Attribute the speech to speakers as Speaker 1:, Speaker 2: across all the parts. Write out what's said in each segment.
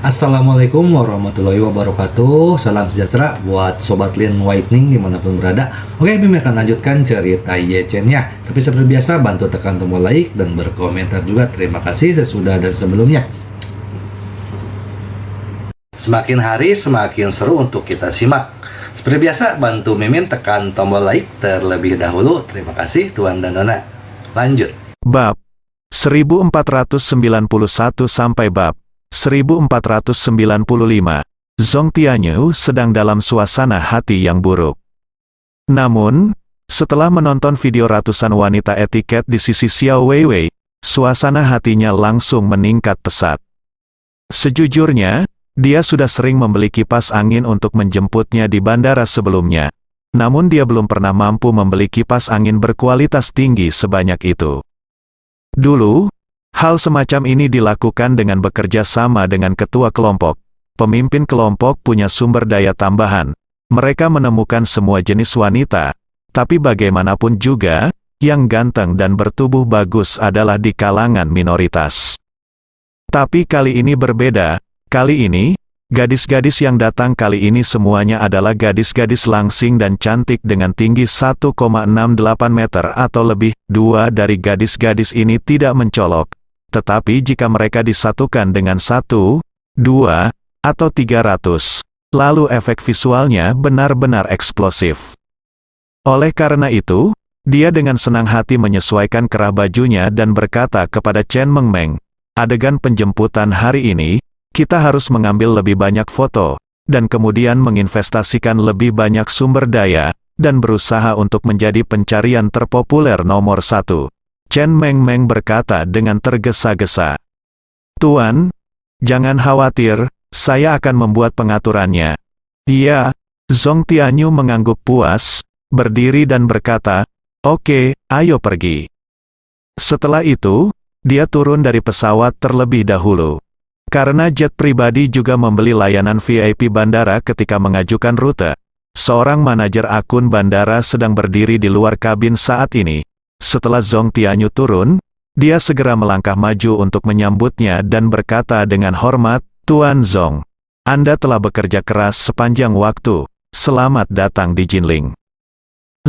Speaker 1: Assalamualaikum warahmatullahi wabarakatuh. Salam sejahtera buat Sobat Lean Whitening dimanapun berada. Oke, Bim akan lanjutkan cerita Yechen-nya. Tapi seperti biasa, bantu tekan tombol like dan berkomentar juga. Terima kasih sesudah dan sebelumnya. Semakin hari semakin seru untuk kita simak. Seperti biasa, bantu Mimin tekan tombol like terlebih dahulu. Terima kasih Tuan dan Nona. Lanjut.
Speaker 2: Bab 1491 sampai bab 1495. Zhong Tianyu sedang dalam suasana hati yang buruk. Namun, setelah menonton video ratusan wanita etiket di sisi Xiao Weiwei, suasana hatinya langsung meningkat pesat. Sejujurnya, dia sudah sering membeli kipas angin untuk menjemputnya di bandara sebelumnya. Namun dia belum pernah mampu membeli kipas angin berkualitas tinggi sebanyak itu. Dulu, hal semacam ini dilakukan dengan bekerja sama dengan ketua kelompok. Pemimpin kelompok punya sumber daya tambahan. Mereka menemukan semua jenis wanita, tapi bagaimanapun juga, yang ganteng dan bertubuh bagus adalah di kalangan minoritas. Tapi kali ini berbeda. Kali ini, gadis-gadis yang datang kali ini semuanya adalah gadis-gadis langsing dan cantik dengan tinggi 1,68 meter atau lebih. Dua dari gadis-gadis ini tidak mencolok. Tetapi jika mereka disatukan dengan 1, 2, atau 300, lalu efek visualnya benar-benar eksplosif. Oleh karena itu, dia dengan senang hati menyesuaikan kerah bajunya dan berkata kepada Chen Mengmeng, "Adegan penjemputan hari ini, kita harus mengambil lebih banyak foto, dan kemudian menginvestasikan lebih banyak sumber daya, dan berusaha untuk menjadi pencarian terpopuler nomor 1. Chen Mengmeng berkata dengan tergesa-gesa. "Tuan, jangan khawatir, saya akan membuat pengaturannya." "Iya." Zhong Tianyu mengangguk puas, berdiri dan berkata, "Oke, ayo pergi." Setelah itu, dia turun dari pesawat terlebih dahulu. Karena jet pribadi juga membeli layanan VIP bandara ketika mengajukan rute, seorang manajer akun bandara sedang berdiri di luar kabin saat ini. Setelah Zhong Tianyu turun, dia segera melangkah maju untuk menyambutnya dan berkata dengan hormat, "Tuan Zhong, Anda telah bekerja keras sepanjang waktu, selamat datang di Jinling."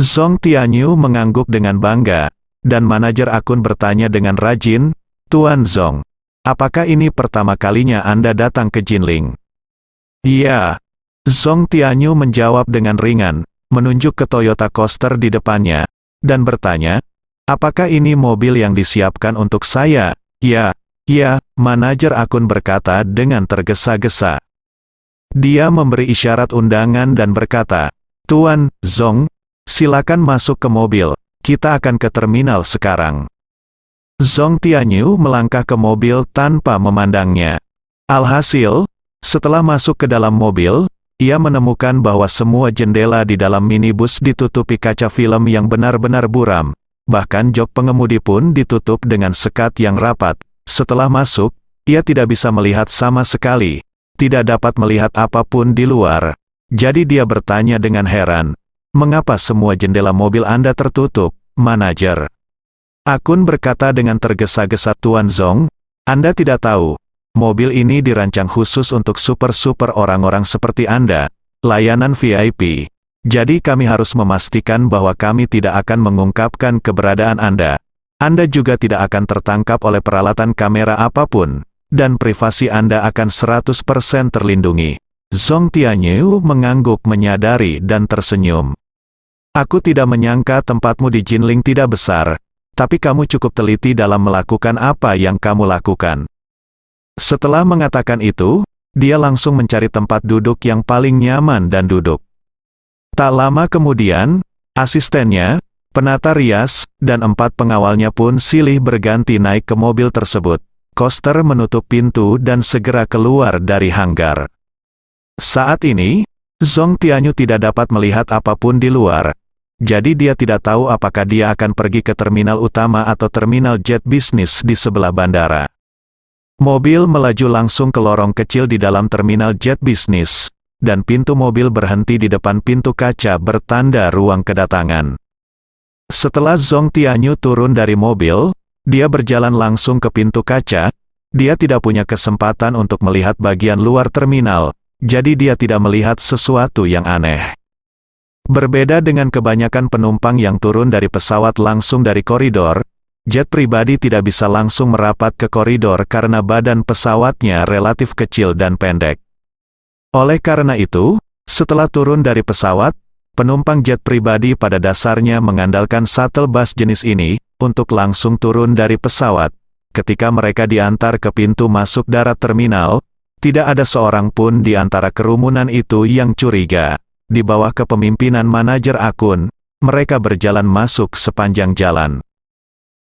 Speaker 2: Zhong Tianyu mengangguk dengan bangga, dan manajer akun bertanya dengan rajin, "Tuan Zhong, apakah ini pertama kalinya Anda datang ke Jinling?" "Iya." Zhong Tianyu menjawab dengan ringan, menunjuk ke Toyota Coaster di depannya, dan bertanya, "Apakah ini mobil yang disiapkan untuk saya?" "Ya, ya," manajer akun berkata dengan tergesa-gesa. Dia memberi isyarat undangan dan berkata, "Tuan Zhong, silakan masuk ke mobil, kita akan ke terminal sekarang." Zhong Tianyu melangkah ke mobil tanpa memandangnya. Alhasil, setelah masuk ke dalam mobil, ia menemukan bahwa semua jendela di dalam minibus ditutupi kaca film yang benar-benar buram. Bahkan jok pengemudi pun ditutup dengan sekat yang rapat. Setelah masuk, ia tidak bisa melihat sama sekali. Tidak dapat melihat apapun di luar. Jadi dia bertanya dengan heran, "Mengapa semua jendela mobil Anda tertutup, manajer?" Akun berkata dengan tergesa-gesa, "Tuan Zhong, Anda tidak tahu. Mobil ini dirancang khusus untuk super-super orang-orang seperti Anda, layanan VIP. Jadi kami harus memastikan bahwa kami tidak akan mengungkapkan keberadaan Anda. Anda juga tidak akan tertangkap oleh peralatan kamera apapun, dan privasi Anda akan 100% terlindungi." Zhong Tianyu mengangguk menyadari dan tersenyum. "Aku tidak menyangka tempatmu di Jinling tidak besar. Tapi kamu cukup teliti dalam melakukan apa yang kamu lakukan." Setelah mengatakan itu, dia langsung mencari tempat duduk yang paling nyaman dan duduk. Tak lama kemudian, asistennya, penata rias, dan 4 pengawalnya pun silih berganti naik ke mobil tersebut. Koster menutup pintu dan segera keluar dari hanggar. Saat ini, Zhong Tianyu tidak dapat melihat apapun di luar. Jadi dia tidak tahu apakah dia akan pergi ke terminal utama atau terminal jet bisnis di sebelah bandara. Mobil melaju langsung ke lorong kecil di dalam terminal jet bisnis, dan pintu mobil berhenti di depan pintu kaca bertanda ruang kedatangan. Setelah Zhong Tianyu turun dari mobil, dia berjalan langsung ke pintu kaca, Dia tidak punya kesempatan untuk melihat bagian luar terminal, jadi dia tidak melihat sesuatu yang aneh. Berbeda dengan kebanyakan penumpang yang turun dari pesawat langsung dari koridor, jet pribadi tidak bisa langsung merapat ke koridor karena badan pesawatnya relatif kecil dan pendek. Oleh karena itu, setelah turun dari pesawat, penumpang jet pribadi pada dasarnya mengandalkan shuttle bus jenis ini untuk langsung turun dari pesawat. Ketika mereka diantar ke pintu masuk darat terminal, tidak ada seorang pun di antara kerumunan itu yang curiga. Di bawah kepemimpinan manajer akun, mereka berjalan masuk sepanjang jalan.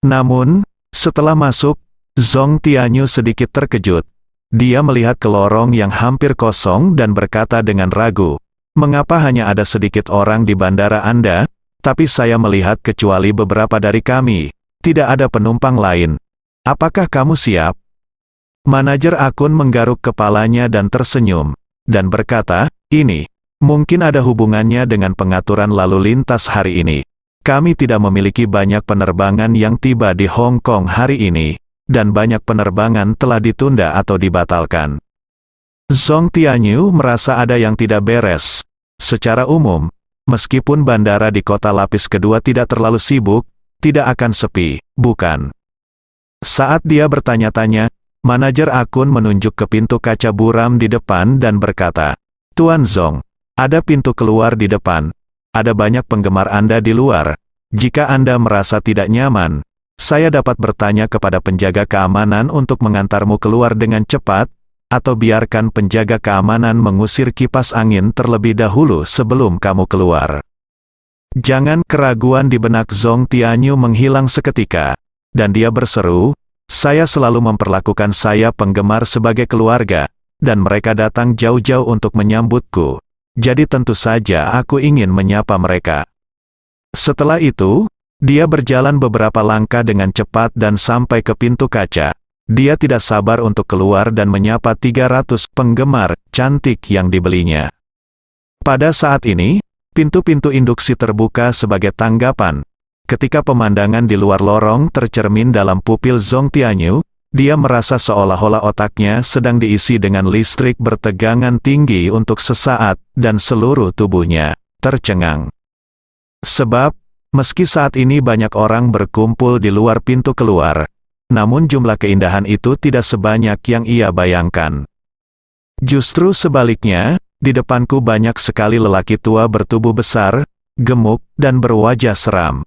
Speaker 2: Namun, setelah masuk, Zhong Tianyu sedikit terkejut. Dia melihat ke lorong yang hampir kosong dan berkata dengan ragu, "Mengapa hanya ada sedikit orang di bandara Anda, tapi saya melihat kecuali beberapa dari kami, tidak ada penumpang lain. Apakah kamu siap?" Manajer akun menggaruk kepalanya dan tersenyum, dan berkata, "Ini mungkin ada hubungannya dengan pengaturan lalu lintas hari ini. Kami tidak memiliki banyak penerbangan yang tiba di Hong Kong hari ini, dan banyak penerbangan telah ditunda atau dibatalkan." Zhong Tianyu merasa ada yang tidak beres. Secara umum, meskipun bandara di kota lapis kedua tidak terlalu sibuk, tidak akan sepi, bukan? Saat dia bertanya-tanya, manajer akun menunjuk ke pintu kaca buram di depan dan berkata, "Tuan Zhong, ada pintu keluar di depan. Ada banyak penggemar Anda di luar. Jika Anda merasa tidak nyaman, saya dapat bertanya kepada penjaga keamanan untuk mengantarmu keluar dengan cepat, atau biarkan penjaga keamanan mengusir kipas angin terlebih dahulu sebelum kamu keluar." Jangan keraguan di benak Zhong Tianyu menghilang seketika, dan dia berseru, "Saya selalu memperlakukan saya penggemar sebagai keluarga, dan mereka datang jauh-jauh untuk menyambutku. Jadi tentu saja aku ingin menyapa mereka." Setelah itu, dia berjalan beberapa langkah dengan cepat dan sampai ke pintu kaca. Dia tidak sabar untuk keluar dan menyapa 300 penggemar cantik yang dibelinya. Pada saat ini, pintu-pintu induksi terbuka sebagai tanggapan. Ketika pemandangan di luar lorong tercermin dalam pupil Zhong Tianyu, dia merasa seolah-olah otaknya sedang diisi dengan listrik bertegangan tinggi untuk sesaat, dan seluruh tubuhnya tercengang. Sebab, meski saat ini banyak orang berkumpul di luar pintu keluar, namun jumlah keindahan itu tidak sebanyak yang ia bayangkan. Justru sebaliknya, di depanku banyak sekali lelaki tua bertubuh besar, gemuk, dan berwajah seram.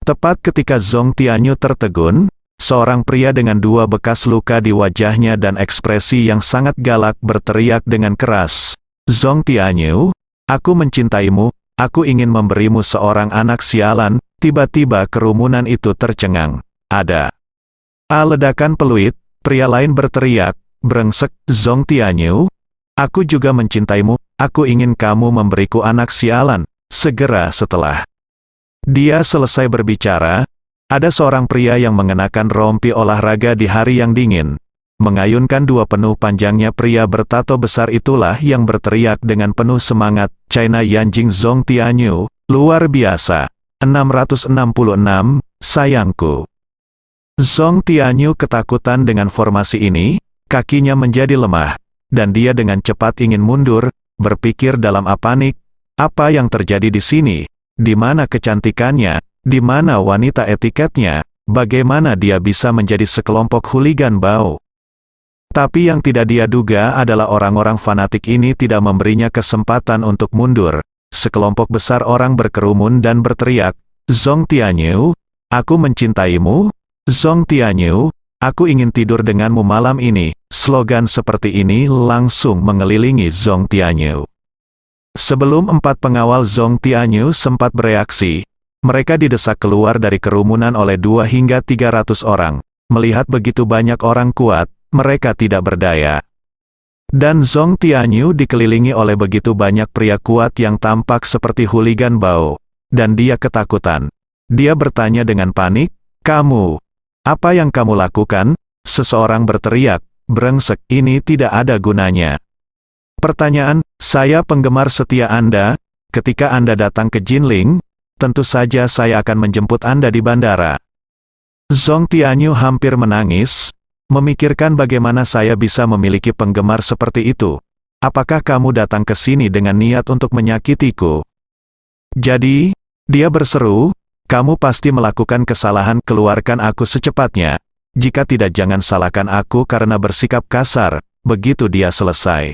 Speaker 2: Tepat ketika Zhong Tianyu tertegun, seorang pria dengan 2 bekas luka di wajahnya dan ekspresi yang sangat galak berteriak dengan keras, "Zhong Tianyu, aku mencintaimu. Aku ingin memberimu seorang anak sialan." Tiba-tiba kerumunan itu tercengang. Ada ledakan peluit, pria lain berteriak, "Brengsek, Zhong Tianyu. Aku juga mencintaimu, aku ingin kamu memberiku anak sialan." Segera setelah dia selesai berbicara, ada seorang pria yang mengenakan rompi olahraga di hari yang dingin, mengayunkan 2 penuh panjangnya. Pria bertato besar itulah yang berteriak dengan penuh semangat, "China Yanjing Zhong Tianyu, luar biasa. 666, sayangku." Zhong Tianyu ketakutan dengan formasi ini, kakinya menjadi lemah, dan dia dengan cepat ingin mundur, berpikir dalam panik, apa yang terjadi di sini? Di mana kecantikannya? Di mana wanita etiketnya? Bagaimana dia bisa menjadi sekelompok hooligan bau? Tapi yang tidak dia duga adalah orang-orang fanatik ini tidak memberinya kesempatan untuk mundur. Sekelompok besar orang berkerumun dan berteriak, "Zhong Tianyu, aku mencintaimu. Zhong Tianyu, aku ingin tidur denganmu malam ini." Slogan seperti ini langsung mengelilingi Zhong Tianyu. Sebelum 4 pengawal Zhong Tianyu sempat bereaksi, mereka didesak keluar dari kerumunan oleh 2 hingga 300 orang. Melihat begitu banyak orang kuat, mereka tidak berdaya. Dan Zhong Tianyu dikelilingi oleh begitu banyak pria kuat yang tampak seperti hooligan bau. Dan dia ketakutan. Dia bertanya dengan panik, "Kamu, apa yang kamu lakukan?" Seseorang berteriak, "Brengsek, ini tidak ada gunanya." Pertanyaan, "Saya penggemar setia Anda. Ketika Anda datang ke Jinling, tentu saja saya akan menjemput Anda di bandara." Zhong Tianyu hampir menangis. Memikirkan bagaimana saya bisa memiliki penggemar seperti itu. Apakah kamu datang ke sini dengan niat untuk menyakitiku? Jadi, dia berseru, kamu pasti melakukan kesalahan, keluarkan aku secepatnya. Jika tidak, jangan salahkan aku karena bersikap kasar. Begitu dia selesai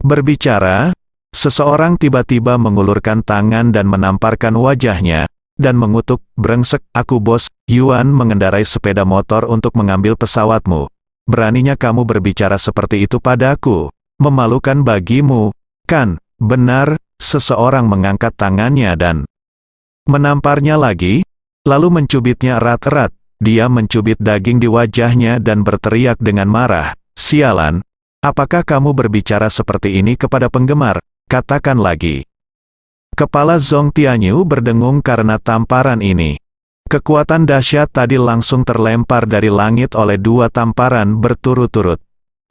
Speaker 2: berbicara, seseorang tiba-tiba mengulurkan tangan dan menamparkan wajahnya, dan mengutuk, brengsek, aku bos, Yuan mengendarai sepeda motor untuk mengambil pesawatmu. Beraninya kamu berbicara seperti itu padaku. Memalukan bagimu, kan? Benar, seseorang mengangkat tangannya dan menamparnya lagi, lalu mencubitnya erat-erat. Dia mencubit daging di wajahnya dan berteriak dengan marah, sialan, apakah kamu berbicara seperti ini kepada penggemar? Katakan lagi. Kepala Zhong Tianyu berdengung karena tamparan ini. Kekuatan dahsyat tadi langsung terlempar dari langit oleh dua tamparan berturut-turut.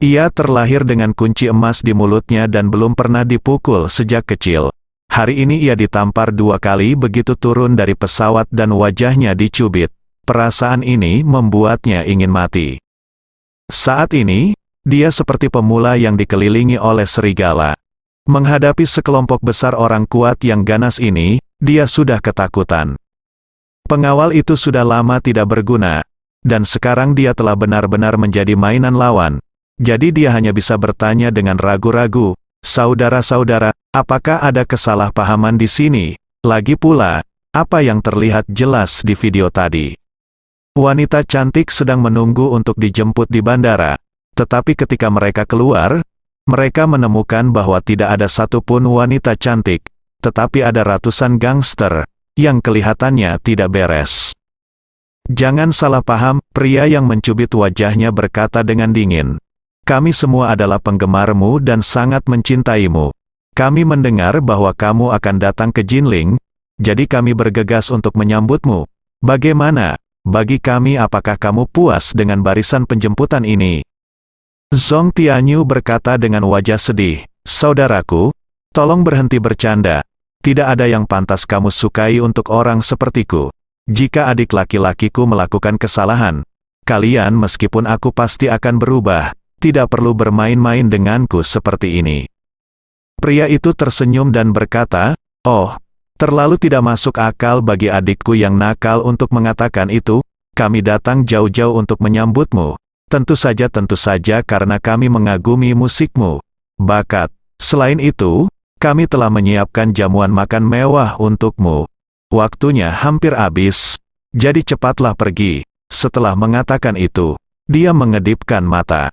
Speaker 2: Ia terlahir dengan kunci emas di mulutnya dan belum pernah dipukul sejak kecil. Hari ini ia ditampar 2 kali begitu turun dari pesawat dan wajahnya dicubit. Perasaan ini membuatnya ingin mati. Saat ini, dia seperti pemula yang dikelilingi oleh serigala. Menghadapi sekelompok besar orang kuat yang ganas ini, dia sudah ketakutan. Pengawal itu sudah lama tidak berguna, dan sekarang dia telah benar-benar menjadi mainan lawan. Jadi dia hanya bisa bertanya dengan ragu-ragu, saudara-saudara, apakah ada kesalahpahaman di sini? Lagi pula, apa yang terlihat jelas di video tadi? Wanita cantik sedang menunggu untuk dijemput di bandara, tetapi ketika mereka keluar, mereka menemukan bahwa tidak ada satupun wanita cantik, tetapi ada ratusan gangster, yang kelihatannya tidak beres. Jangan salah paham, pria yang mencubit wajahnya berkata dengan dingin. Kami semua adalah penggemarmu dan sangat mencintaimu. Kami mendengar bahwa kamu akan datang ke Jinling, jadi kami bergegas untuk menyambutmu. Bagaimana? Bagi kami, apakah kamu puas dengan barisan penjemputan ini? Zhong Tianyu berkata dengan wajah sedih, saudaraku, tolong berhenti bercanda. Tidak ada yang pantas kamu sukai untuk orang sepertiku. Jika adik laki-lakiku melakukan kesalahan, kalian meskipun aku pasti akan berubah, tidak perlu bermain-main denganku seperti ini. Pria itu tersenyum dan berkata, oh, terlalu tidak masuk akal bagi adikku yang nakal untuk mengatakan itu, kami datang jauh-jauh untuk menyambutmu. Tentu saja karena kami mengagumi musikmu. Bakat. Selain itu, kami telah menyiapkan jamuan makan mewah untukmu. Waktunya hampir habis, jadi cepatlah pergi. Setelah mengatakan itu, dia mengedipkan mata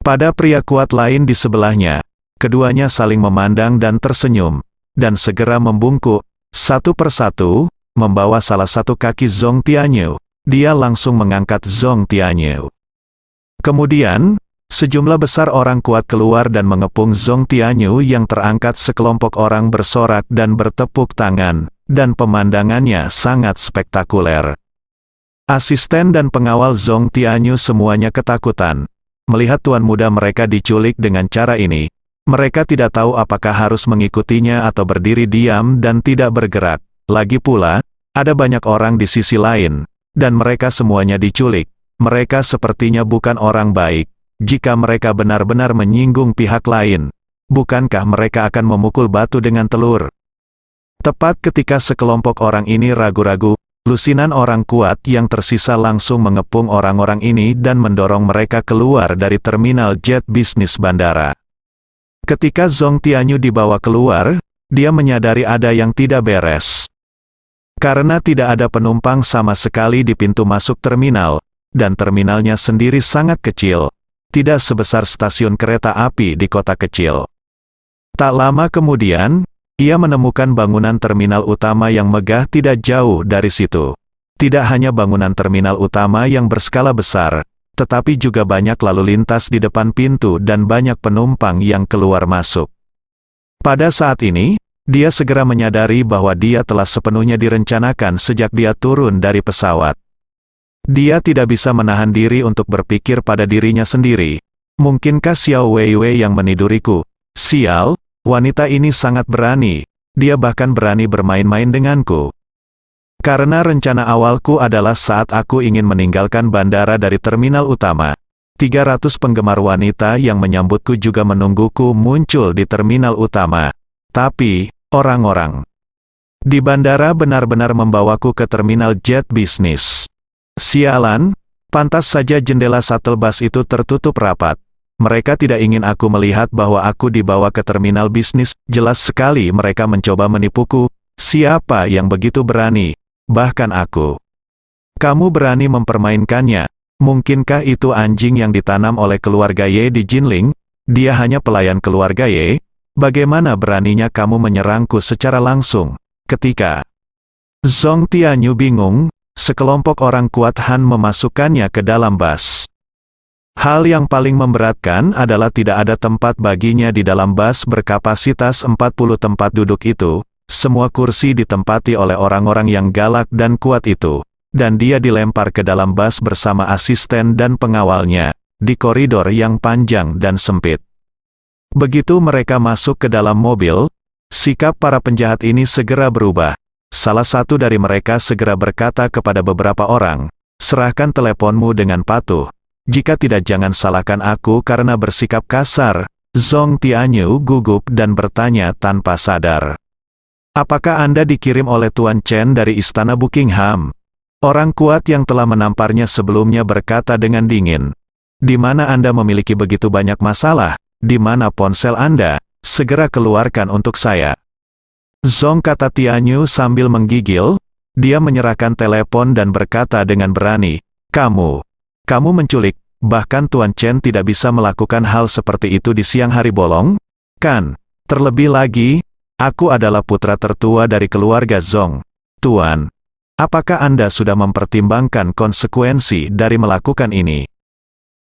Speaker 2: pada pria kuat lain di sebelahnya. Keduanya saling memandang dan tersenyum, dan segera membungkuk, satu persatu, membawa salah satu kaki Zhong Tianyu. Dia langsung mengangkat Zhong Tianyu. Kemudian, sejumlah besar orang kuat keluar dan mengepung Zhong Tianyu yang terangkat. Sekelompok orang bersorak dan bertepuk tangan, dan pemandangannya sangat spektakuler. Asisten dan pengawal Zhong Tianyu semuanya ketakutan. Melihat tuan muda mereka diculik dengan cara ini, mereka tidak tahu apakah harus mengikutinya atau berdiri diam dan tidak bergerak. Lagi pula, ada banyak orang di sisi lain, dan mereka semuanya diculik. Mereka sepertinya bukan orang baik. Jika mereka benar-benar menyinggung pihak lain, bukankah mereka akan memukul batu dengan telur? Tepat ketika sekelompok orang ini ragu-ragu, lusinan orang kuat yang tersisa langsung mengepung orang-orang ini dan mendorong mereka keluar dari terminal jet bisnis bandara. Ketika Zhong Tianyu dibawa keluar, dia menyadari ada yang tidak beres. Karena tidak ada penumpang sama sekali di pintu masuk terminal, dan terminalnya sendiri sangat kecil, tidak sebesar stasiun kereta api di kota kecil. Tak lama kemudian, ia menemukan bangunan terminal utama yang megah tidak jauh dari situ. Tidak hanya bangunan terminal utama yang berskala besar, tetapi juga banyak lalu lintas di depan pintu dan banyak penumpang yang keluar masuk. Pada saat ini, dia segera menyadari bahwa dia telah sepenuhnya direncanakan sejak dia turun dari pesawat. Dia tidak bisa menahan diri untuk berpikir pada dirinya sendiri. Mungkinkah Xiao Weiwei yang meniduriku? Sial, wanita ini sangat berani. Dia bahkan berani bermain-main denganku. Karena rencana awalku adalah saat aku ingin meninggalkan bandara dari terminal utama, 300 penggemar wanita yang menyambutku juga menungguku muncul di terminal utama. Tapi, orang-orang di bandara benar-benar membawaku ke terminal jet bisnis. Sialan, pantas saja jendela shuttle bus itu tertutup rapat. Mereka tidak ingin aku melihat bahwa aku dibawa ke terminal bisnis. Jelas sekali mereka mencoba menipuku. Siapa yang begitu berani? Bahkan aku. Kamu berani mempermainkannya. Mungkinkah itu anjing yang ditanam oleh keluarga Ye di Jinling? Dia hanya pelayan keluarga Ye. Bagaimana beraninya kamu menyerangku secara langsung? Ketika Zhong Tianyu bingung, sekelompok orang kuat Han memasukkannya ke dalam bus. Hal yang paling memberatkan adalah tidak ada tempat baginya di dalam bus berkapasitas 40 tempat duduk itu. Semua kursi ditempati oleh orang-orang yang galak dan kuat itu. Dan dia dilempar ke dalam bus bersama asisten dan pengawalnya, di koridor yang panjang dan sempit. Begitu mereka masuk ke dalam mobil, sikap para penjahat ini segera berubah. Salah satu dari mereka segera berkata kepada beberapa orang, "Serahkan teleponmu dengan patuh. Jika tidak jangan salahkan aku karena bersikap kasar." Zhong Tianyu gugup dan bertanya tanpa sadar. "Apakah Anda dikirim oleh Tuan Chen dari Istana Buckingham?" Orang kuat yang telah menamparnya sebelumnya berkata dengan dingin. "Di mana Anda memiliki begitu banyak masalah? Di mana ponsel Anda? Segera keluarkan untuk saya." Zhong, kata Tianyu sambil menggigil. Dia menyerahkan telepon dan berkata dengan berani, Kamu menculik, bahkan Tuan Chen tidak bisa melakukan hal seperti itu di siang hari bolong? Kan? Terlebih lagi, aku adalah putra tertua dari keluarga Zhong. Tuan, apakah Anda sudah mempertimbangkan konsekuensi dari melakukan ini?"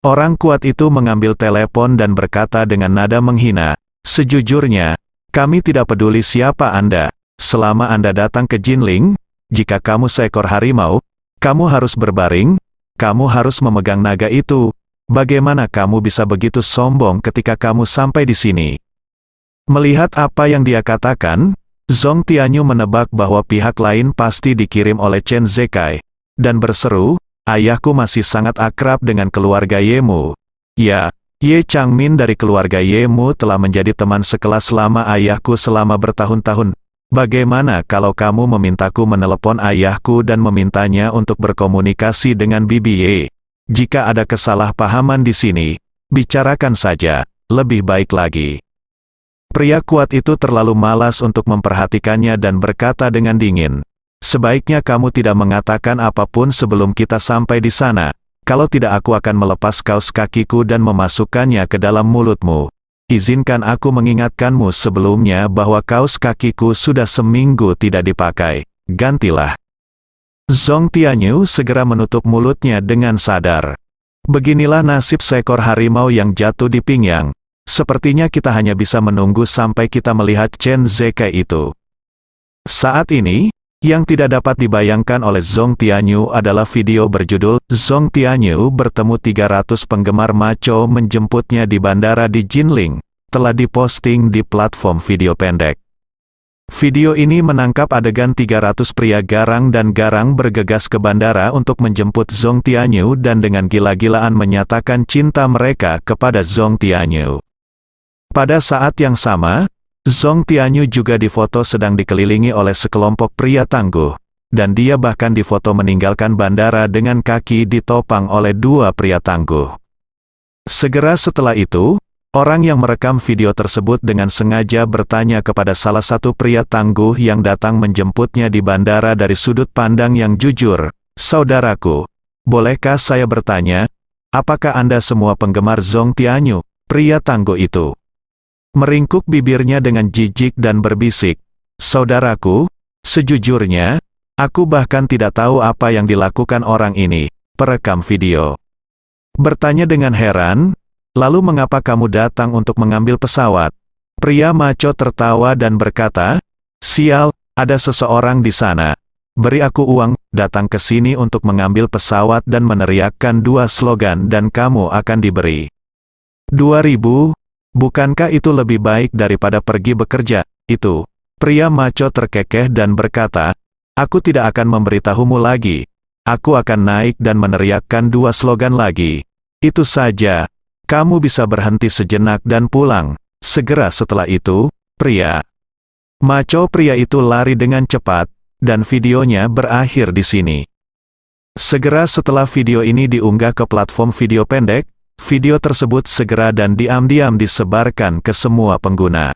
Speaker 2: Orang kuat itu mengambil telepon dan berkata dengan nada menghina, "Sejujurnya, kami tidak peduli siapa Anda. Selama Anda datang ke Jinling, jika kamu seekor harimau, kamu harus berbaring, kamu harus memegang naga itu. Bagaimana kamu bisa begitu sombong ketika kamu sampai di sini?" Melihat apa yang dia katakan, Zhong Tianyu menebak bahwa pihak lain pasti dikirim oleh Chen Zekai, dan berseru, "Ayahku masih sangat akrab dengan keluarga Yemu. Ya, Ye Changmin dari keluarga Yemu telah menjadi teman sekelas selama ayahku selama bertahun-tahun. Bagaimana kalau kamu memintaku menelepon ayahku dan memintanya untuk berkomunikasi dengan Bibi Ye? Jika ada kesalahpahaman di sini, bicarakan saja, lebih baik lagi." Pria kuat itu terlalu malas untuk memperhatikannya dan berkata dengan dingin, "Sebaiknya kamu tidak mengatakan apapun sebelum kita sampai di sana. Kalau tidak aku akan melepas kaos kakiku dan memasukkannya ke dalam mulutmu. Izinkan aku mengingatkanmu sebelumnya bahwa kaos kakiku sudah seminggu tidak dipakai. Gantilah." Zhong Tianyu segera menutup mulutnya dengan sadar. Beginilah nasib seekor harimau yang jatuh di pinggang. Sepertinya kita hanya bisa menunggu sampai kita melihat Chen Zekai itu. Saat ini, yang tidak dapat dibayangkan oleh Zhong Tianyu adalah video berjudul, Zhong Tianyu bertemu 300 penggemar maco menjemputnya di bandara di Jinling, telah diposting di platform video pendek. Video ini menangkap adegan 300 pria garang dan garang bergegas ke bandara untuk menjemput Zhong Tianyu dan dengan gila-gilaan menyatakan cinta mereka kepada Zhong Tianyu. Pada saat yang sama, Zhong Tianyu juga difoto sedang dikelilingi oleh sekelompok pria tangguh, dan dia bahkan difoto meninggalkan bandara dengan kaki ditopang oleh 2 pria tangguh. Segera setelah itu, orang yang merekam video tersebut dengan sengaja bertanya kepada salah satu pria tangguh yang datang menjemputnya di bandara dari sudut pandang yang jujur, "Saudaraku, bolehkah saya bertanya, apakah Anda semua penggemar Zhong Tianyu?" Pria tangguh itu meringkuk bibirnya dengan jijik dan berbisik, "Saudaraku, sejujurnya, aku bahkan tidak tahu apa yang dilakukan orang ini." Perekam video bertanya dengan heran, "Lalu mengapa kamu datang untuk mengambil pesawat?" Pria maco tertawa dan berkata, "Sial, ada seseorang di sana. Beri aku uang, datang ke sini untuk mengambil pesawat dan meneriakkan 2 slogan dan kamu akan diberi 2.000. Bukankah itu lebih baik daripada pergi bekerja?" Itu. Pria maco terkekeh dan berkata, "Aku tidak akan memberitahumu lagi. Aku akan naik dan meneriakkan 2 slogan lagi. Itu saja, kamu bisa berhenti sejenak dan pulang. Segera setelah itu, maco pria itu lari dengan cepat, dan videonya berakhir di sini. Segera setelah video ini diunggah ke platform video pendek, video tersebut segera dan diam-diam disebarkan ke semua pengguna.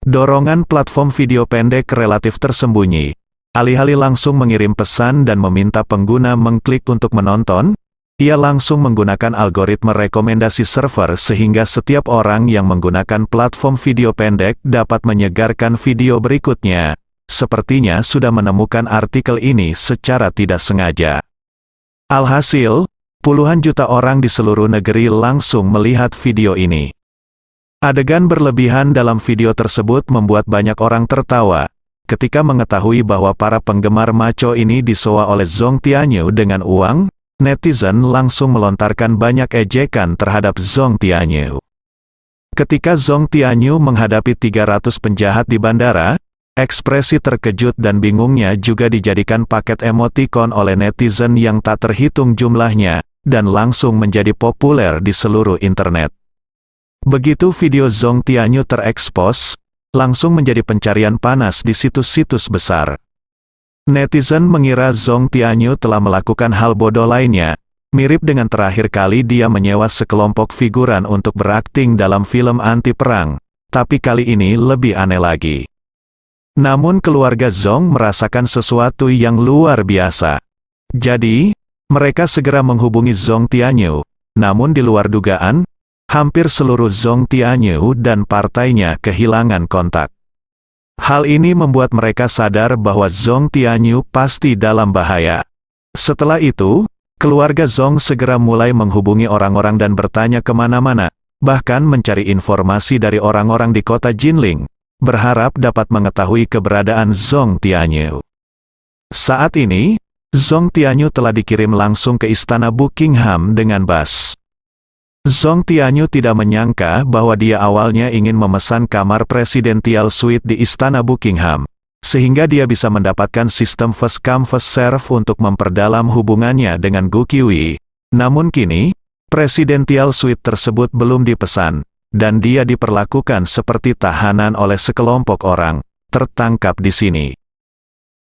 Speaker 2: Dorongan platform video pendek relatif tersembunyi. Alih-alih langsung mengirim pesan dan meminta pengguna mengklik untuk menonton, ia langsung menggunakan algoritma rekomendasi server sehingga setiap orang yang menggunakan platform video pendek dapat menyegarkan video berikutnya. Sepertinya sudah menemukan artikel ini secara tidak sengaja. Alhasil, puluhan juta orang di seluruh negeri langsung melihat video ini. Adegan berlebihan dalam video tersebut membuat banyak orang tertawa, ketika mengetahui bahwa para penggemar maco ini disewa oleh Zhong Tianyu dengan uang. Netizen langsung melontarkan banyak ejekan terhadap Zhong Tianyu. Ketika Zhong Tianyu menghadapi 300 penjahat di bandara, ekspresi terkejut dan bingungnya juga dijadikan paket emoticon oleh netizen yang tak terhitung jumlahnya, dan langsung menjadi populer di seluruh internet. Begitu video Zhong Tianyu terekspos, langsung menjadi pencarian panas di situs-situs besar. Netizen mengira Zhong Tianyu telah melakukan hal bodoh lainnya, mirip dengan terakhir kali dia menyewa sekelompok figuran untuk berakting dalam film anti-perang, tapi kali ini lebih aneh lagi. Namun keluarga Zhong merasakan sesuatu yang luar biasa. Jadi, mereka segera menghubungi Zhong Tianyu, namun di luar dugaan, hampir seluruh Zhong Tianyu dan partainya kehilangan kontak. Hal ini membuat mereka sadar bahwa Zhong Tianyu pasti dalam bahaya. Setelah itu, keluarga Zhong segera mulai menghubungi orang-orang dan bertanya kemana-mana, bahkan mencari informasi dari orang-orang di kota Jinling, berharap dapat mengetahui keberadaan Zhong Tianyu. Saat ini, Zhong Tianyu telah dikirim langsung ke istana Buckingham dengan bus. Zhong Tianyu tidak menyangka bahwa dia awalnya ingin memesan kamar presidential suite di istana Buckingham, sehingga dia bisa mendapatkan sistem first come first serve untuk memperdalam hubungannya dengan Gu Qiwi. Namun kini, presidential suite tersebut belum dipesan, dan dia diperlakukan seperti tahanan oleh sekelompok orang, tertangkap di sini.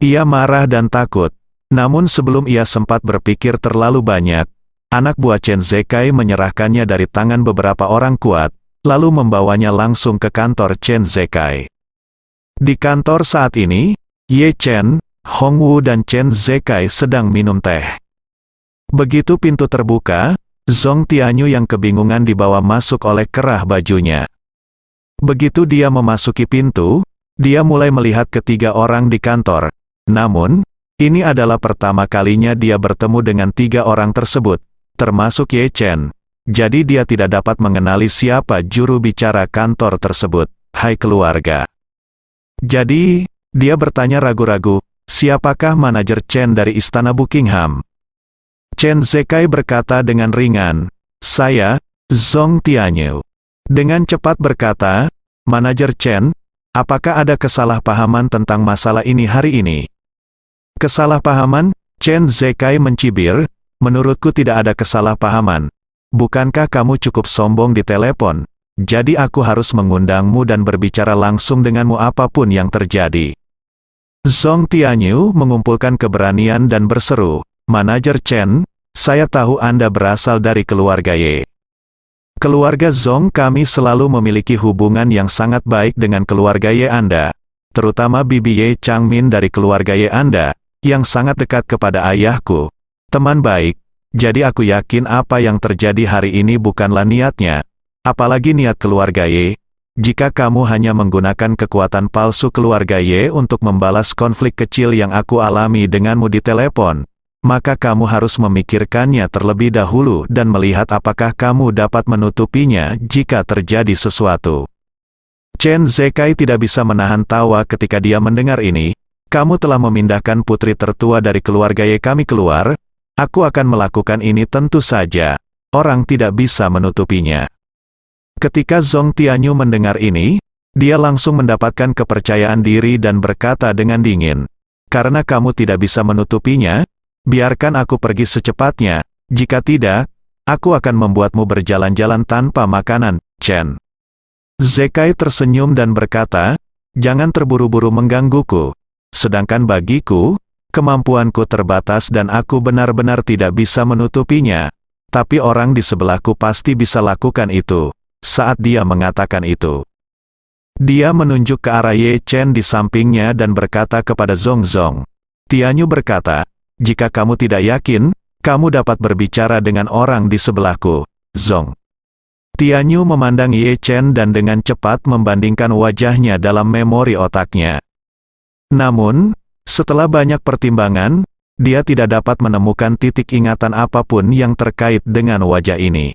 Speaker 2: Ia marah dan takut, namun sebelum ia sempat berpikir terlalu banyak, anak buah Chen Zekai menyerahkannya dari tangan beberapa orang kuat, lalu membawanya langsung ke kantor Chen Zekai. Di kantor saat ini, Ye Chen, Hong Wu dan Chen Zekai sedang minum teh. Begitu pintu terbuka, Zhong Tianyu yang kebingungan dibawa masuk oleh kerah bajunya. Begitu dia memasuki pintu, dia mulai melihat ketiga orang di kantor. Namun, ini adalah pertama kalinya dia bertemu dengan tiga orang tersebut, termasuk Ye Chen. Jadi dia tidak dapat mengenali siapa juru bicara kantor tersebut. Hai keluarga. Jadi, dia bertanya ragu-ragu, siapakah manajer Chen dari istana Buckingham? Chen Zekai berkata dengan ringan, saya, Zhong Tianyu. Dengan cepat berkata, manajer Chen, apakah ada kesalahpahaman tentang masalah ini hari ini? Kesalahpahaman? Chen Zekai mencibir, menurutku tidak ada kesalahpahaman. Bukankah kamu cukup sombong di telepon? Jadi aku harus mengundangmu dan berbicara langsung denganmu apapun yang terjadi. Zhong Tianyu mengumpulkan keberanian dan berseru, manajer Chen, saya tahu Anda berasal dari keluarga Ye. Keluarga Zhong kami selalu memiliki hubungan yang sangat baik dengan keluarga Ye Anda, terutama Bibi Ye Changmin dari keluarga Ye Anda, yang sangat dekat kepada ayahku. Teman baik, jadi aku yakin apa yang terjadi hari ini bukanlah niatnya, apalagi niat keluarga Ye. Jika kamu hanya menggunakan kekuatan palsu keluarga Ye untuk membalas konflik kecil yang aku alami denganmu di telepon, maka kamu harus memikirkannya terlebih dahulu dan melihat apakah kamu dapat menutupinya jika terjadi sesuatu. Chen Zekai tidak bisa menahan tawa ketika dia mendengar ini. Kamu telah memindahkan putri tertua dari keluarga Ye kami keluar, aku akan melakukan ini tentu saja, orang tidak bisa menutupinya. Ketika Zhong Tianyu mendengar ini, dia langsung mendapatkan kepercayaan diri dan berkata dengan dingin, karena kamu tidak bisa menutupinya, biarkan aku pergi secepatnya, jika tidak, aku akan membuatmu berjalan-jalan tanpa makanan, Chen. Zekai tersenyum dan berkata, jangan terburu-buru menggangguku. Sedangkan bagiku, kemampuanku terbatas dan aku benar-benar tidak bisa menutupinya. Tapi orang di sebelahku pasti bisa lakukan itu. Saat dia mengatakan itu, dia menunjuk ke arah Ye Chen di sampingnya dan berkata kepada Zong Zong. Tianyu berkata, jika kamu tidak yakin, kamu dapat berbicara dengan orang di sebelahku, Zong. Tianyu memandang Ye Chen dan dengan cepat membandingkan wajahnya dalam memori otaknya. Namun, setelah banyak pertimbangan, dia tidak dapat menemukan titik ingatan apapun yang terkait dengan wajah ini.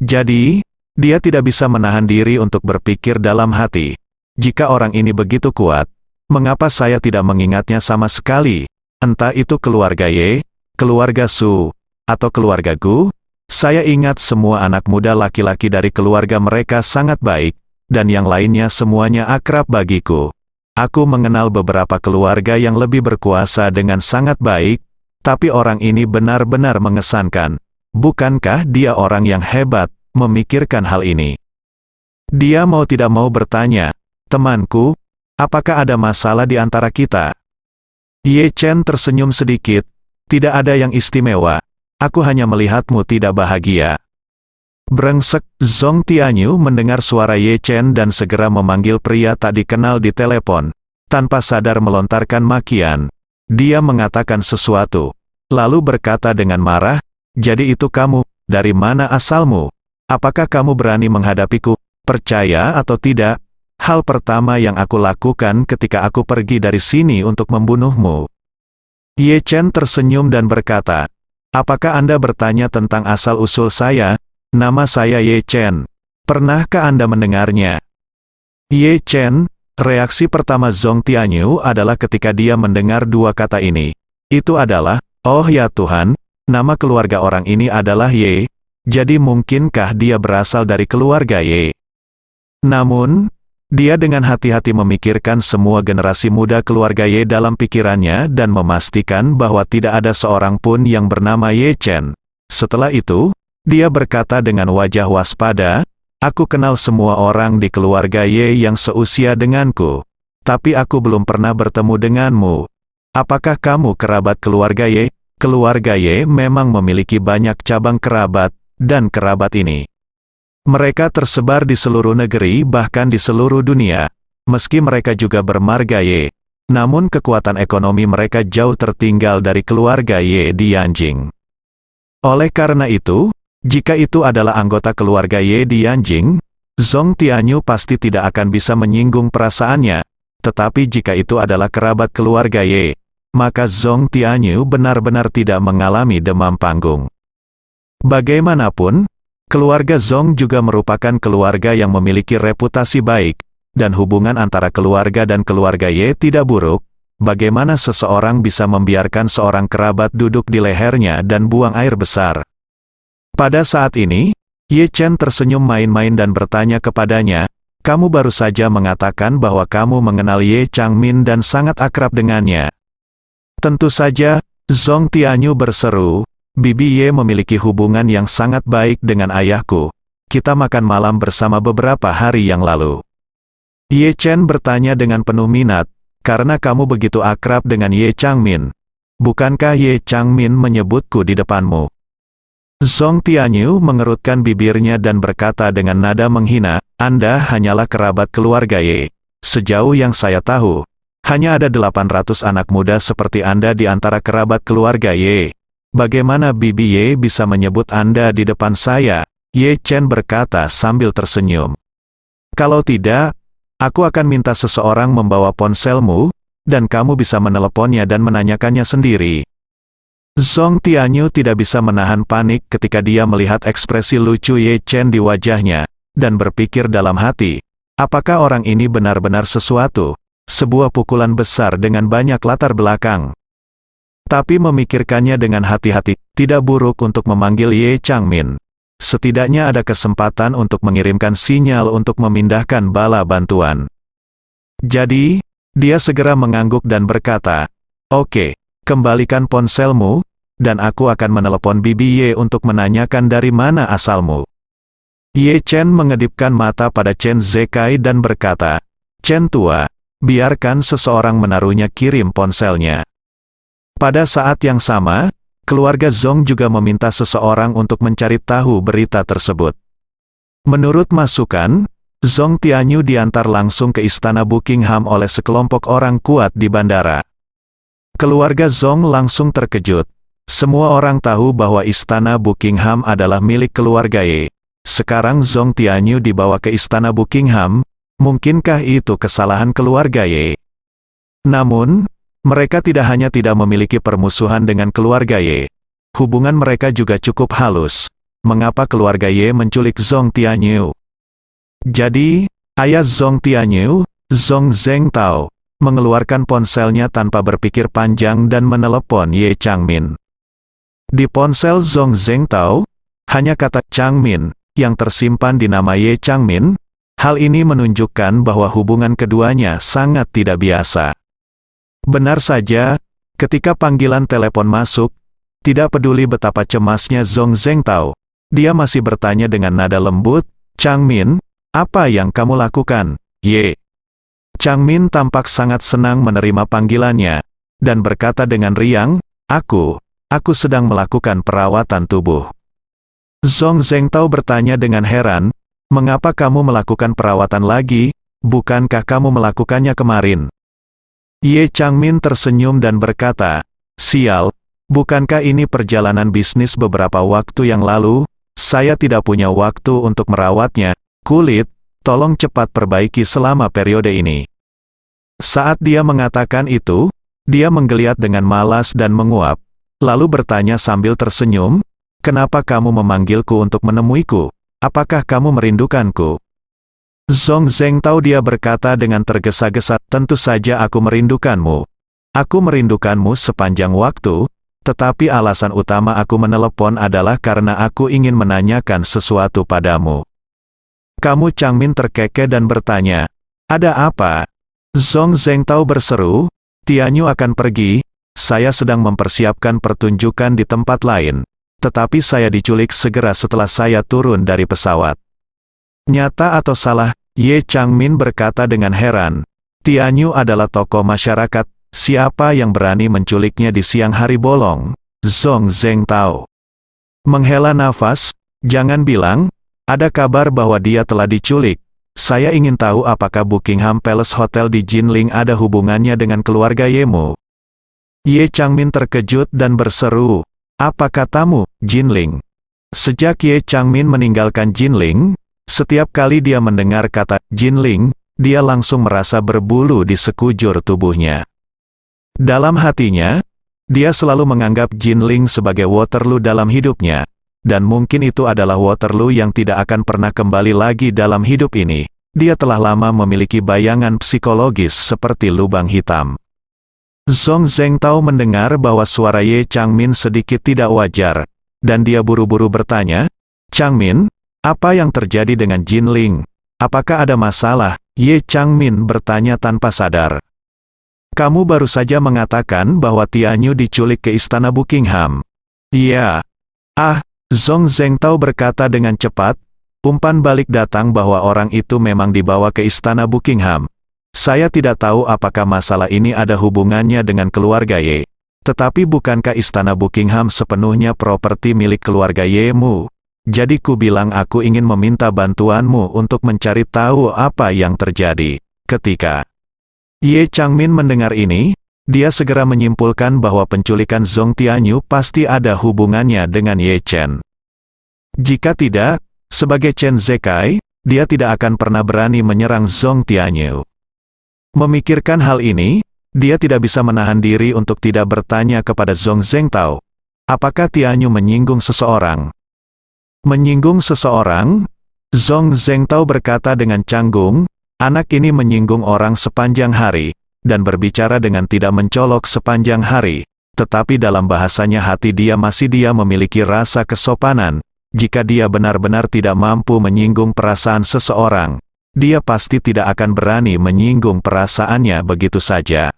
Speaker 2: Jadi, dia tidak bisa menahan diri untuk berpikir dalam hati, jika orang ini begitu kuat, mengapa saya tidak mengingatnya sama sekali? Entah itu keluarga Ye, keluarga Su, atau keluarga Gu, saya ingat semua anak muda laki-laki dari keluarga mereka sangat baik, dan yang lainnya semuanya akrab bagiku. Aku mengenal beberapa keluarga yang lebih berkuasa dengan sangat baik, tapi orang ini benar-benar mengesankan. Bukankah dia orang yang hebat, memikirkan hal ini? Dia mau tidak mau bertanya, temanku, apakah ada masalah di antara kita? Ye Chen tersenyum sedikit, tidak ada yang istimewa, aku hanya melihatmu tidak bahagia. Brengsek, Zong Tianyu mendengar suara Ye Chen dan segera memanggil pria tak dikenal di telepon. Tanpa sadar melontarkan makian, dia mengatakan sesuatu, lalu berkata dengan marah, jadi itu kamu, dari mana asalmu? Apakah kamu berani menghadapiku? Percaya atau tidak, hal pertama yang aku lakukan ketika aku pergi dari sini untuk membunuhmu. Ye Chen tersenyum dan berkata, apakah Anda bertanya tentang asal-usul saya? Nama saya Ye Chen. Pernahkah Anda mendengarnya? Ye Chen, reaksi pertama Zong Tianyu adalah ketika dia mendengar dua kata ini. Itu adalah, oh ya Tuhan, nama keluarga orang ini adalah Ye, jadi mungkinkah dia berasal dari keluarga Ye? Namun, dia dengan hati-hati memikirkan semua generasi muda keluarga Ye dalam pikirannya dan memastikan bahwa tidak ada seorang pun yang bernama Ye Chen. Setelah itu, dia berkata dengan wajah waspada, aku kenal semua orang di keluarga Ye yang seusia denganku. Tapi aku belum pernah bertemu denganmu. Apakah kamu kerabat keluarga Ye? Keluarga Ye memang memiliki banyak cabang kerabat, dan kerabat ini mereka tersebar di seluruh negeri bahkan di seluruh dunia. Meski mereka juga bermarga Ye, namun kekuatan ekonomi mereka jauh tertinggal dari keluarga Ye di Yanjing. Oleh karena itu, jika itu adalah anggota keluarga Ye di Yanjing, Zong Tianyu pasti tidak akan bisa menyinggung perasaannya. Tetapi jika itu adalah kerabat keluarga Ye, maka Zong Tianyu benar-benar tidak mengalami demam panggung. Bagaimanapun, keluarga Zong juga merupakan keluarga yang memiliki reputasi baik, dan hubungan antara keluarga dan keluarga Ye tidak buruk. Bagaimana seseorang bisa membiarkan seorang kerabat duduk di lehernya dan buang air besar? Pada saat ini, Ye Chen tersenyum main-main dan bertanya kepadanya, kamu baru saja mengatakan bahwa kamu mengenal Ye Changmin dan sangat akrab dengannya. Tentu saja, Zong Tianyu berseru, Bibi Ye memiliki hubungan yang sangat baik dengan ayahku. Kita makan malam bersama beberapa hari yang lalu. Ye Chen bertanya dengan penuh minat, karena kamu begitu akrab dengan Ye Changmin. Bukankah Ye Changmin menyebutku di depanmu? Zong Tianyu mengerutkan bibirnya dan berkata dengan nada menghina, Anda hanyalah kerabat keluarga Ye. Sejauh yang saya tahu, hanya ada 800 anak muda seperti Anda di antara kerabat keluarga Ye. Bagaimana Bibi Ye bisa menyebut Anda di depan saya? Ye Chen berkata sambil tersenyum. Kalau tidak, aku akan minta seseorang membawa ponselmu, dan kamu bisa meneleponnya dan menanyakannya sendiri. Zong Tianyu tidak bisa menahan panik ketika dia melihat ekspresi lucu Ye Chen di wajahnya, dan berpikir dalam hati, apakah orang ini benar-benar sesuatu? Sebuah pukulan besar dengan banyak latar belakang. Tapi memikirkannya dengan hati-hati, tidak buruk untuk memanggil Ye Changmin. Setidaknya ada kesempatan untuk mengirimkan sinyal untuk memindahkan bala bantuan. Jadi, dia segera mengangguk dan berkata, oke, kembalikan ponselmu, dan aku akan menelepon Bibi Ye untuk menanyakan dari mana asalmu. Ye Chen mengedipkan mata pada Chen Zekai dan berkata, Chen tua, biarkan seseorang menaruhnya kirim ponselnya. Pada saat yang sama, keluarga Zong juga meminta seseorang untuk mencari tahu berita tersebut. Menurut masukan, Zong Tianyu diantar langsung ke istana Buckingham oleh sekelompok orang kuat di bandara. Keluarga Zong langsung terkejut. Semua orang tahu bahwa istana Buckingham adalah milik keluarga Ye. Sekarang Zong Tianyu dibawa ke istana Buckingham, mungkinkah itu kesalahan keluarga Ye? Namun, mereka tidak hanya tidak memiliki permusuhan dengan keluarga Ye. Hubungan mereka juga cukup halus. Mengapa keluarga Ye menculik Zong Tianyu? Jadi, ayah Zong Tianyu, Zong Zhengtao, mengeluarkan ponselnya tanpa berpikir panjang dan menelepon Ye Changmin. Di ponsel Zong Zhengtao, hanya kata Changmin yang tersimpan di nama Ye Changmin. Hal ini menunjukkan bahwa hubungan keduanya sangat tidak biasa. Benar saja, ketika panggilan telepon masuk, tidak peduli betapa cemasnya Zong Zhengtao, dia masih bertanya dengan nada lembut, Changmin, apa yang kamu lakukan, Ye? Changmin tampak sangat senang menerima panggilannya, dan berkata dengan riang, aku sedang melakukan perawatan tubuh. Zong Zhengtao bertanya dengan heran, mengapa kamu melakukan perawatan lagi, bukankah kamu melakukannya kemarin? Ye Changmin tersenyum dan berkata, sial, bukankah ini perjalanan bisnis beberapa waktu yang lalu, saya tidak punya waktu untuk merawatnya, kulit, tolong cepat perbaiki selama periode ini. Saat dia mengatakan itu, dia menggeliat dengan malas dan menguap, lalu bertanya sambil tersenyum, kenapa kamu memanggilku untuk menemuiku? Apakah kamu merindukanku? Zong Zhengtao dia berkata dengan tergesa-gesa, tentu saja aku merindukanmu. Aku merindukanmu sepanjang waktu, tetapi alasan utama aku menelepon adalah karena aku ingin menanyakan sesuatu padamu. Kamu Changmin terkekeh dan bertanya, ada apa? Zong Zhengtao berseru, Tianyu akan pergi, saya sedang mempersiapkan pertunjukan di tempat lain, tetapi saya diculik segera setelah saya turun dari pesawat. Nyata atau salah? Ye Changmin berkata dengan heran. Tianyu adalah tokoh masyarakat, siapa yang berani menculiknya di siang hari bolong? Zong Zhengtao menghela nafas, jangan bilang, ada kabar bahwa dia telah diculik. Saya ingin tahu apakah Buckingham Palace Hotel di Jinling ada hubungannya dengan keluarga Yemu. Ye Changmin terkejut dan berseru, apa katamu, Jinling? Sejak Ye Changmin meninggalkan Jinling, setiap kali dia mendengar kata Jinling, dia langsung merasa berbulu di sekujur tubuhnya. Dalam hatinya, dia selalu menganggap Jinling sebagai Waterloo dalam hidupnya, dan mungkin itu adalah Waterloo yang tidak akan pernah kembali lagi dalam hidup ini. Dia telah lama memiliki bayangan psikologis seperti lubang hitam. Zong Zhengtao mendengar bahwa suara Ye Changmin sedikit tidak wajar, dan dia buru-buru bertanya, Changmin, apa yang terjadi dengan Jinling? Apakah ada masalah? Ye Changmin bertanya tanpa sadar. Kamu baru saja mengatakan bahwa Tianyu diculik ke istana Buckingham. Iya. Zong Zhengtao berkata dengan cepat, umpan balik datang bahwa orang itu memang dibawa ke istana Buckingham. Saya tidak tahu apakah masalah ini ada hubungannya dengan keluarga Ye. Tetapi bukankah istana Buckingham sepenuhnya properti milik keluarga Yemu? Jadi ku bilang aku ingin meminta bantuanmu untuk mencari tahu apa yang terjadi. Ketika Ye Changmin mendengar ini, dia segera menyimpulkan bahwa penculikan Zong Tianyu pasti ada hubungannya dengan Ye Chen. Jika tidak, sebagai Chen Zekai, dia tidak akan pernah berani menyerang Zong Tianyu. Memikirkan hal ini, dia tidak bisa menahan diri untuk tidak bertanya kepada Zong Zhengtao, apakah Tianyu menyinggung seseorang? Menyinggung seseorang? Zong Zhengtao berkata dengan canggung, anak ini menyinggung orang sepanjang hari, dan berbicara dengan tidak mencolok sepanjang hari, tetapi dalam bahasanya hati dia memiliki rasa kesopanan. Jika dia benar-benar tidak mampu menyinggung perasaan seseorang, dia pasti tidak akan berani menyinggung perasaannya begitu saja.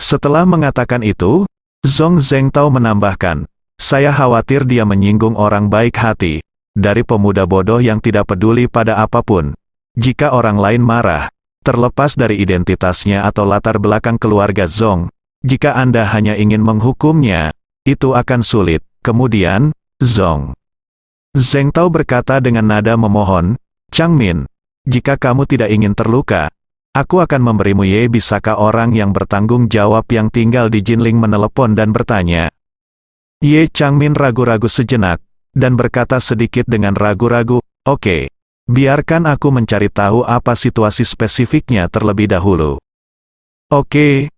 Speaker 2: Setelah mengatakan itu, Zong Zhengtao menambahkan, Saya khawatir dia menyinggung orang baik hati, dari pemuda bodoh yang tidak peduli pada apapun. Jika orang lain marah, terlepas dari identitasnya atau latar belakang keluarga Zong, jika Anda hanya ingin menghukumnya, itu akan sulit. Kemudian, Zong Zhengtao berkata dengan nada memohon, Changmin, jika kamu tidak ingin terluka, aku akan memberimu Ye. Bisakah orang yang bertanggung jawab yang tinggal di Jinling menelepon dan bertanya? Ye Changmin ragu-ragu sejenak, dan berkata sedikit dengan ragu-ragu, oke, biarkan aku mencari tahu apa situasi spesifiknya terlebih dahulu. Oke.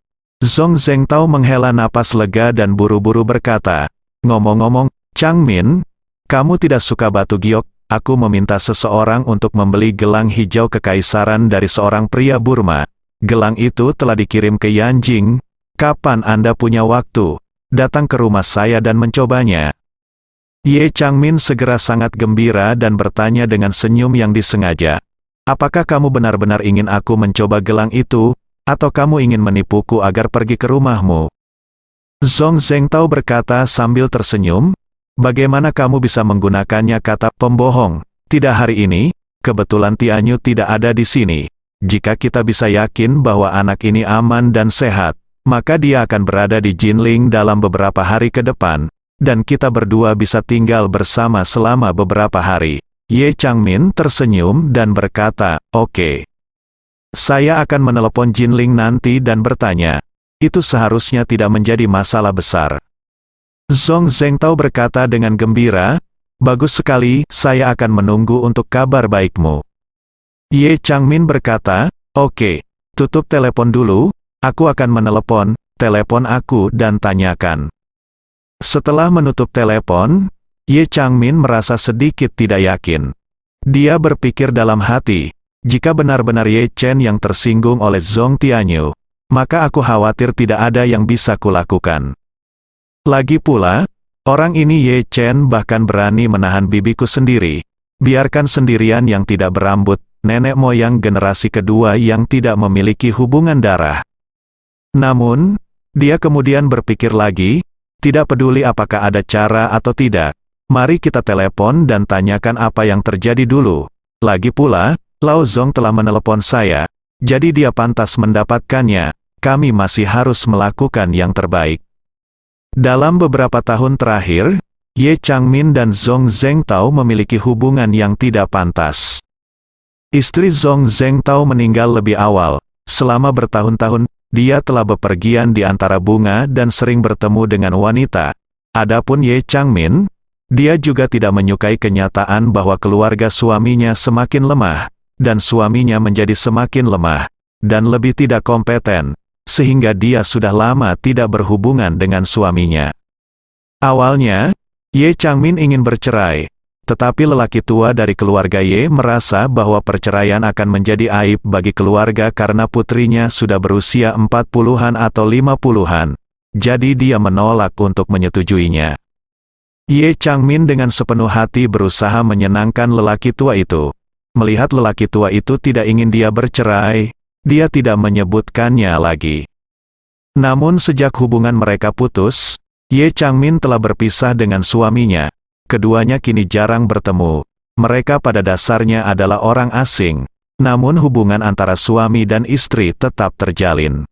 Speaker 2: Zong Zhengtao menghela napas lega dan buru-buru berkata, ngomong-ngomong, Changmin, kamu tidak suka batu giok, aku meminta seseorang untuk membeli gelang hijau kekaisaran dari seorang pria Burma. Gelang itu telah dikirim ke Yanjing. Kapan Anda punya waktu? Datang ke rumah saya dan mencobanya. Ye Changmin segera sangat gembira dan bertanya dengan senyum yang disengaja. Apakah kamu benar-benar ingin aku mencoba gelang itu, atau kamu ingin menipuku agar pergi ke rumahmu? Zong Zhengtao berkata sambil tersenyum, bagaimana kamu bisa menggunakannya kata pembohong? Tidak hari ini, kebetulan Tianyu tidak ada di sini. Jika kita bisa yakin bahwa anak ini aman dan sehat, maka dia akan berada di Jinling dalam beberapa hari ke depan, dan kita berdua bisa tinggal bersama selama beberapa hari. Ye Changmin tersenyum dan berkata, oke. Saya akan menelepon Jinling nanti dan bertanya. Itu seharusnya tidak menjadi masalah besar. Zong Zhengtao berkata dengan gembira, bagus sekali, saya akan menunggu untuk kabar baikmu. Ye Changmin berkata, oke, tutup telepon dulu, aku akan menelepon, telepon aku dan tanyakan. Setelah menutup telepon, Ye Changmin merasa sedikit tidak yakin. Dia berpikir dalam hati, jika benar-benar Ye Chen yang tersinggung oleh Zong Tianyu, maka aku khawatir tidak ada yang bisa kulakukan. Lagi pula, orang ini Ye Chen bahkan berani menahan bibiku sendiri. Biarkan sendirian yang tidak berambut, nenek moyang generasi kedua yang tidak memiliki hubungan darah. Namun, dia kemudian berpikir lagi, tidak peduli apakah ada cara atau tidak. Mari kita telepon dan tanyakan apa yang terjadi dulu. Lagi pula, Lao Zong telah menelepon saya, jadi dia pantas mendapatkannya. Kami masih harus melakukan yang terbaik. Dalam beberapa tahun terakhir, Ye Changmin dan Zong Zhengtao memiliki hubungan yang tidak pantas. Istri Zong Zhengtao meninggal lebih awal. Selama bertahun-tahun, dia telah bepergian di antara bunga dan sering bertemu dengan wanita. Adapun Ye Changmin, dia juga tidak menyukai kenyataan bahwa keluarga suaminya semakin lemah, dan suaminya menjadi semakin lemah, dan lebih tidak kompeten, sehingga dia sudah lama tidak berhubungan dengan suaminya. Awalnya, Ye Changmin ingin bercerai, tetapi lelaki tua dari keluarga Ye merasa bahwa perceraian akan menjadi aib bagi keluarga karena putrinya sudah berusia 40-an atau 50-an, jadi dia menolak untuk menyetujuinya. Ye Changmin dengan sepenuh hati berusaha menyenangkan lelaki tua itu. Melihat lelaki tua itu tidak ingin dia bercerai, dia tidak menyebutkannya lagi. Namun sejak hubungan mereka putus, Ye Changmin telah berpisah dengan suaminya. Keduanya kini jarang bertemu. Mereka pada dasarnya adalah orang asing, namun hubungan antara suami dan istri tetap terjalin.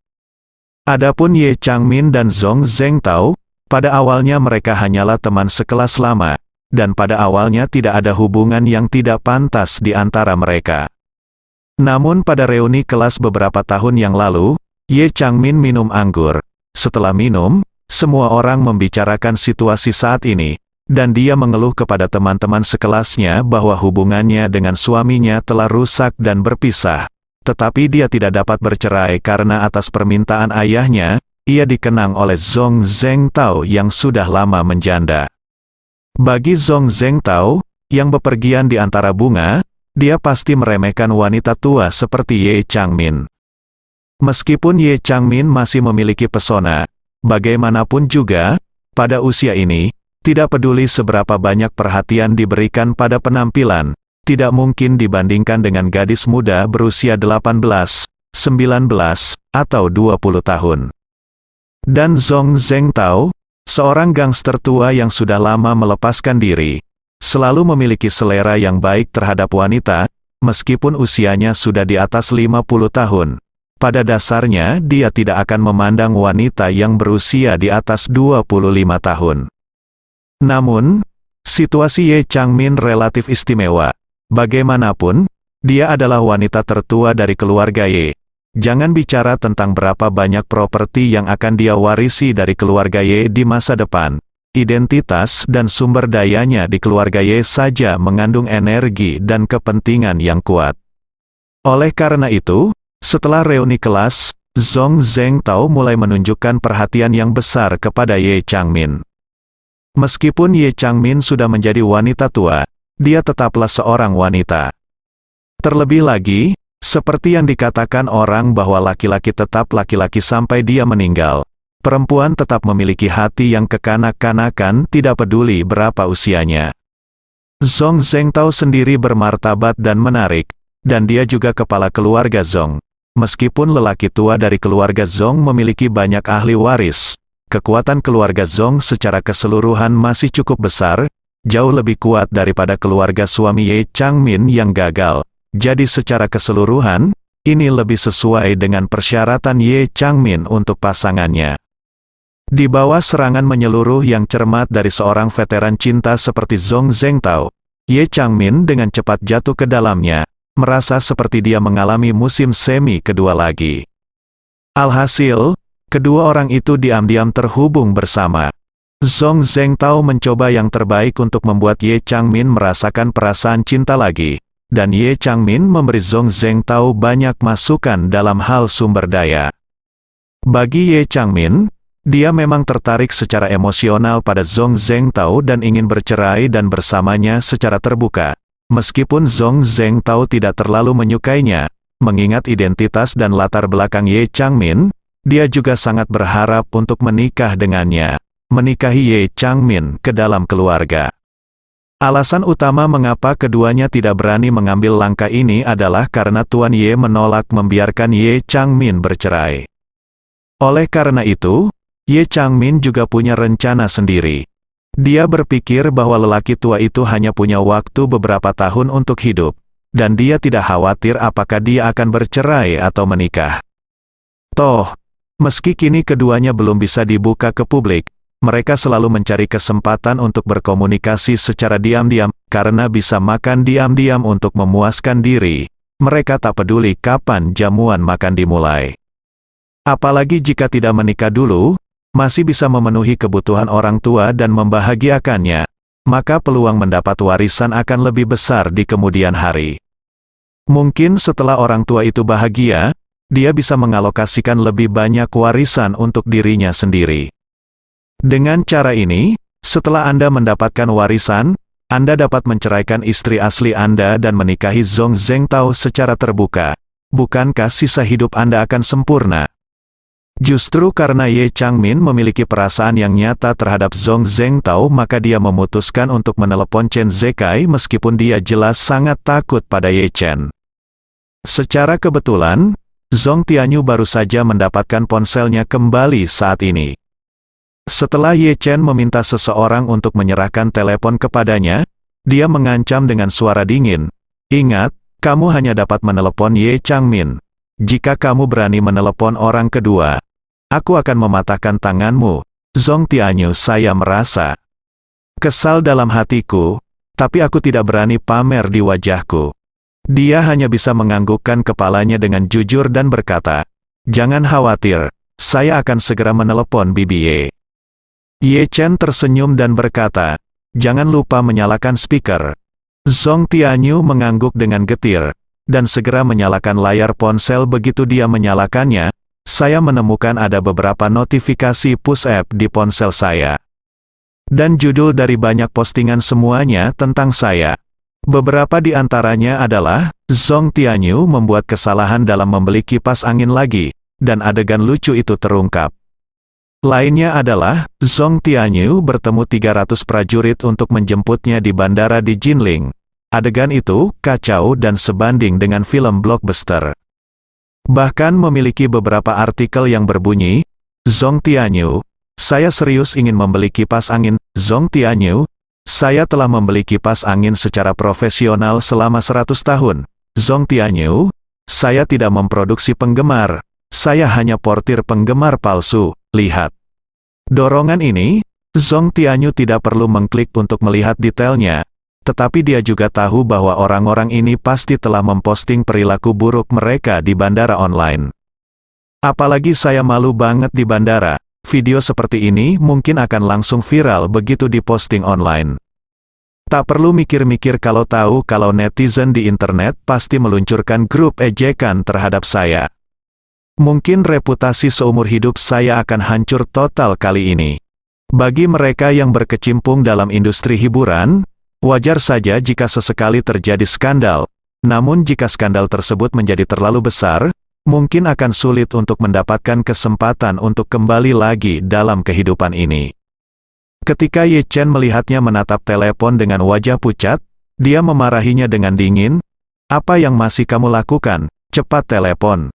Speaker 2: Adapun Ye Changmin dan Zong Zhengtao, pada awalnya mereka hanyalah teman sekelas lama, dan pada awalnya tidak ada hubungan yang tidak pantas di antara mereka. Namun pada reuni kelas beberapa tahun yang lalu, Ye Changmin minum anggur. Setelah minum, semua orang membicarakan situasi saat ini, dan dia mengeluh kepada teman-teman sekelasnya bahwa hubungannya dengan suaminya telah rusak dan berpisah. Tetapi dia tidak dapat bercerai karena atas permintaan ayahnya, ia dikenang oleh Zong Zhengtao yang sudah lama menjanda. Bagi Zong Zhengtao, yang bepergian di antara bunga, dia pasti meremehkan wanita tua seperti Ye Changmin. Meskipun Ye Changmin masih memiliki pesona, bagaimanapun juga, pada usia ini, tidak peduli seberapa banyak perhatian diberikan pada penampilan, tidak mungkin dibandingkan dengan gadis muda berusia 18, 19, atau 20 tahun. Dan Zong Zhengtao, Seorang gangster tua yang sudah lama melepaskan diri, selalu memiliki selera yang baik terhadap wanita, meskipun usianya sudah di atas 50 tahun. Pada dasarnya dia tidak akan memandang wanita yang berusia di atas 25 tahun. Namun, situasi Ye Changmin relatif istimewa. Bagaimanapun, dia adalah wanita tertua dari keluarga Ye. Jangan bicara tentang berapa banyak properti yang akan dia warisi dari keluarga Ye di masa depan. Identitas dan sumber dayanya di keluarga Ye saja mengandung energi dan kepentingan yang kuat. Oleh karena itu, setelah reuni kelas, Zhong Zhengtao mulai menunjukkan perhatian yang besar kepada Ye Changmin. Meskipun Ye Changmin sudah menjadi wanita tua, dia tetaplah seorang wanita. Terlebih lagi, seperti yang dikatakan orang bahwa laki-laki tetap laki-laki sampai dia meninggal, perempuan tetap memiliki hati yang kekanak-kanakan tidak peduli berapa usianya. Zhong Zhengtao sendiri bermartabat dan menarik, dan dia juga kepala keluarga Zhong. Meskipun lelaki tua dari keluarga Zhong memiliki banyak ahli waris, kekuatan keluarga Zhong secara keseluruhan masih cukup besar, jauh lebih kuat daripada keluarga suami Ye Changmin yang gagal. Jadi secara keseluruhan, ini lebih sesuai dengan persyaratan Ye Changmin untuk pasangannya. Di bawah serangan menyeluruh yang cermat dari seorang veteran cinta seperti Zhong Zhengtao, Ye Changmin dengan cepat jatuh ke dalamnya, merasa seperti dia mengalami musim semi kedua lagi. Alhasil, kedua orang itu diam-diam terhubung bersama. Zhong Zhengtao mencoba yang terbaik untuk membuat Ye Changmin merasakan perasaan cinta lagi. Dan Ye Changmin memberi Zhong Zhengtao banyak masukan dalam hal sumber daya. Bagi Ye Changmin, dia memang tertarik secara emosional pada Zhong Zhengtao dan ingin bercerai dan bersamanya secara terbuka. Meskipun Zhong Zhengtao tidak terlalu menyukainya, mengingat identitas dan latar belakang Ye Changmin, dia juga sangat berharap untuk menikah dengannya, menikahi Ye Changmin ke dalam keluarga. Alasan utama mengapa keduanya tidak berani mengambil langkah ini adalah karena Tuan Ye menolak membiarkan Ye Changmin bercerai. Oleh karena itu, Ye Changmin juga punya rencana sendiri. Dia berpikir bahwa lelaki tua itu hanya punya waktu beberapa tahun untuk hidup, dan dia tidak khawatir apakah dia akan bercerai atau menikah. Toh, meski kini keduanya belum bisa dibuka ke publik, mereka selalu mencari kesempatan untuk berkomunikasi secara diam-diam, karena bisa makan diam-diam untuk memuaskan diri. Mereka tak peduli kapan jamuan makan dimulai. Apalagi jika tidak menikah dulu, masih bisa memenuhi kebutuhan orang tua dan membahagiakannya, maka peluang mendapat warisan akan lebih besar di kemudian hari. Mungkin setelah orang tua itu bahagia, dia bisa mengalokasikan lebih banyak warisan untuk dirinya sendiri. Dengan cara ini, setelah Anda mendapatkan warisan, Anda dapat menceraikan istri asli Anda dan menikahi Zhong Zhengtao secara terbuka. Bukankah sisa hidup Anda akan sempurna? Justru karena Ye Changmin memiliki perasaan yang nyata terhadap Zhong Zhengtao, maka dia memutuskan untuk menelepon Chen Zekai meskipun dia jelas sangat takut pada Ye Chen. Secara kebetulan, Zhong Tianyu baru saja mendapatkan ponselnya kembali saat ini. Setelah Ye Chen meminta seseorang untuk menyerahkan telepon kepadanya, dia mengancam dengan suara dingin, "Ingat, kamu hanya dapat menelepon Ye Changmin. Jika kamu berani menelepon orang kedua, aku akan mematahkan tanganmu." Zhong Tianyu, saya merasa kesal dalam hatiku, tapi aku tidak berani pamer di wajahku. Dia hanya bisa menganggukkan kepalanya dengan jujur dan berkata, "Jangan khawatir, saya akan segera menelepon BBA." Ye Chen tersenyum dan berkata, "Jangan lupa menyalakan speaker." Zhong Tianyu mengangguk dengan getir, dan segera menyalakan layar ponsel. Begitu dia menyalakannya, saya menemukan ada beberapa notifikasi push-up di ponsel saya. Dan judul dari banyak postingan semuanya tentang saya. Beberapa di antaranya adalah, Zhong Tianyu membuat kesalahan dalam membeli kipas angin lagi, dan adegan lucu itu terungkap. Lainnya adalah, Zhong Tianyu bertemu 300 prajurit untuk menjemputnya di bandara di Jinling. Adegan itu kacau dan sebanding dengan film blockbuster. Bahkan memiliki beberapa artikel yang berbunyi, Zhong Tianyu, saya serius ingin membeli kipas angin, Zong Tianyu. Saya telah membeli kipas angin secara profesional selama 100 tahun. Zong Tianyu, saya tidak memproduksi penggemar. Saya hanya portir penggemar palsu. Lihat. Dorongan ini, Zong Tianyu tidak perlu mengklik untuk melihat detailnya. Tetapi dia juga tahu bahwa orang-orang ini pasti telah memposting perilaku buruk mereka di bandara online. Apalagi saya malu banget di bandara. Video seperti ini mungkin akan langsung viral begitu diposting online. Tak perlu mikir-mikir kalau tahu kalau netizen di internet pasti meluncurkan grup ejekan terhadap saya. Mungkin reputasi seumur hidup saya akan hancur total kali ini. Bagi mereka yang berkecimpung dalam industri hiburan, wajar saja jika sesekali terjadi skandal. Namun jika skandal tersebut menjadi terlalu besar, mungkin akan sulit untuk mendapatkan kesempatan untuk kembali lagi dalam kehidupan ini. Ketika Ye Chen melihatnya menatap telepon dengan wajah pucat, dia memarahinya dengan dingin. Apa yang masih kamu lakukan? Cepat telepon.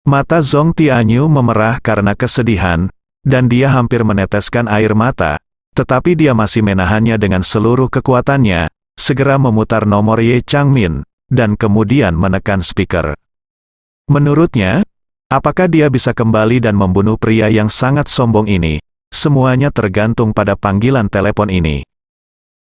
Speaker 2: Mata Zong Tianyu memerah karena kesedihan, dan dia hampir meneteskan air mata, tetapi dia masih menahannya dengan seluruh kekuatannya, segera memutar nomor Ye Changmin, dan kemudian menekan speaker. Menurutnya, apakah dia bisa kembali dan membunuh pria yang sangat sombong ini? Semuanya tergantung pada panggilan telepon ini.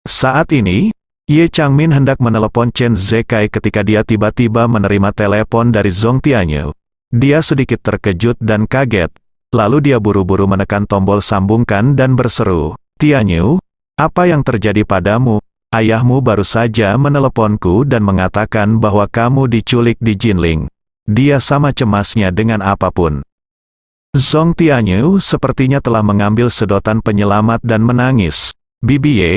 Speaker 2: Saat ini, Ye Changmin hendak menelepon Chen Zekai ketika dia tiba-tiba menerima telepon dari Zong Tianyu. Dia sedikit terkejut dan kaget, lalu dia buru-buru menekan tombol sambungkan dan berseru, "Tianyu, apa yang terjadi padamu? Ayahmu baru saja meneleponku dan mengatakan bahwa kamu diculik di Jinling." Dia sama cemasnya dengan apapun. Zong Tianyu sepertinya telah mengambil sedotan penyelamat dan menangis. "Bibi Ye,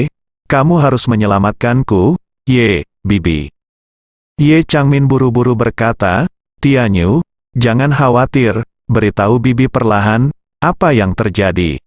Speaker 2: kamu harus menyelamatkanku, Ye, Bibi." Ye Changmin buru-buru berkata, "Tianyu, jangan khawatir, beritahu Bibi perlahan, apa yang terjadi."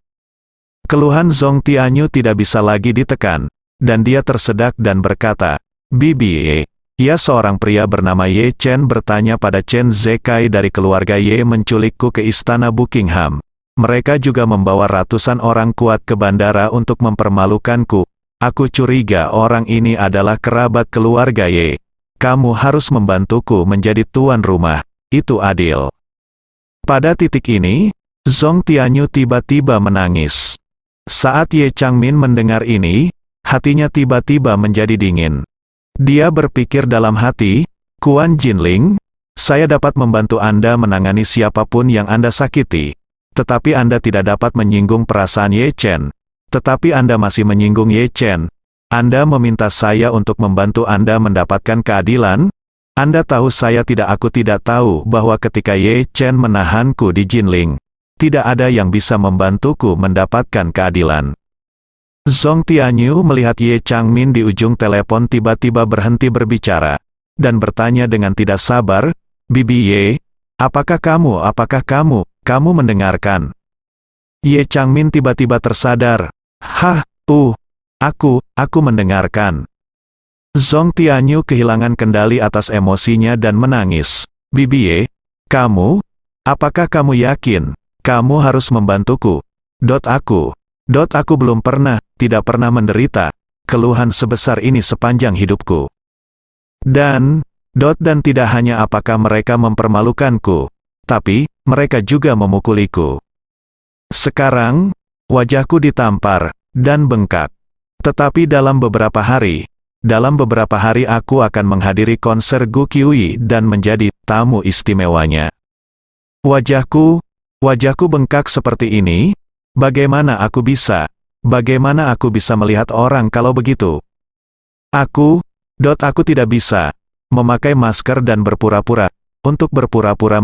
Speaker 2: Keluhan Zong Tianyu tidak bisa lagi ditekan, dan dia tersedak dan berkata, "Bibi Ye." Ia seorang pria bernama Ye Chen bertanya pada Chen Zekai dari keluarga Ye menculikku ke istana Buckingham. Mereka juga membawa ratusan orang kuat ke bandara untuk mempermalukanku. Aku curiga orang ini adalah kerabat keluarga Ye. Kamu harus membantuku menjadi tuan rumah. Itu adil. Pada titik ini, Zong Tianyu tiba-tiba menangis. Saat Ye Changmin mendengar ini, hatinya tiba-tiba menjadi dingin. Dia berpikir dalam hati, "Kuan Jinling, saya dapat membantu Anda menangani siapapun yang Anda sakiti. Tetapi Anda tidak dapat menyinggung perasaan Ye Chen. Tetapi Anda masih menyinggung Ye Chen. Anda meminta saya untuk membantu Anda mendapatkan keadilan? Anda tahu aku tidak tahu bahwa ketika Ye Chen menahanku di Jinling, tidak ada yang bisa membantuku mendapatkan keadilan." Zong Tianyu melihat Ye Changmin di ujung telepon tiba-tiba berhenti berbicara, dan bertanya dengan tidak sabar, "Bibi Ye, apakah kamu mendengarkan?" Ye Changmin tiba-tiba tersadar, aku mendengarkan." Zong Tianyu kehilangan kendali atas emosinya dan menangis, "Bibi Ye, apakah kamu yakin, kamu harus membantuku? Aku belum tidak pernah menderita keluhan sebesar ini sepanjang hidupku. Dan tidak hanya apakah mereka mempermalukanku, tapi mereka juga memukuliku. Sekarang, wajahku ditampar dan bengkak. Tetapi dalam beberapa hari aku akan menghadiri konser Gu Qiui dan menjadi tamu istimewanya. Wajahku bengkak seperti ini. Bagaimana aku bisa melihat orang kalau begitu? Aku tidak bisa memakai masker dan berpura-pura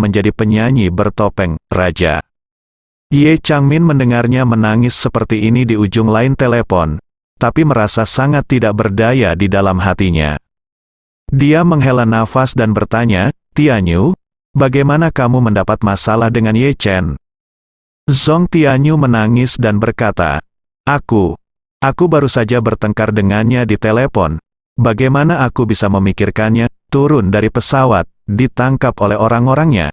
Speaker 2: menjadi penyanyi bertopeng raja. Ye Changmin mendengarnya menangis seperti ini di ujung lain telepon, tapi merasa sangat tidak berdaya di dalam hatinya. Dia menghela nafas dan bertanya, "Tianyu, bagaimana kamu mendapat masalah dengan Ye Chen?" Zong Tianyu menangis dan berkata, Aku baru saja bertengkar dengannya di telepon. Bagaimana aku bisa memikirkannya, turun dari pesawat, ditangkap oleh orang-orangnya?"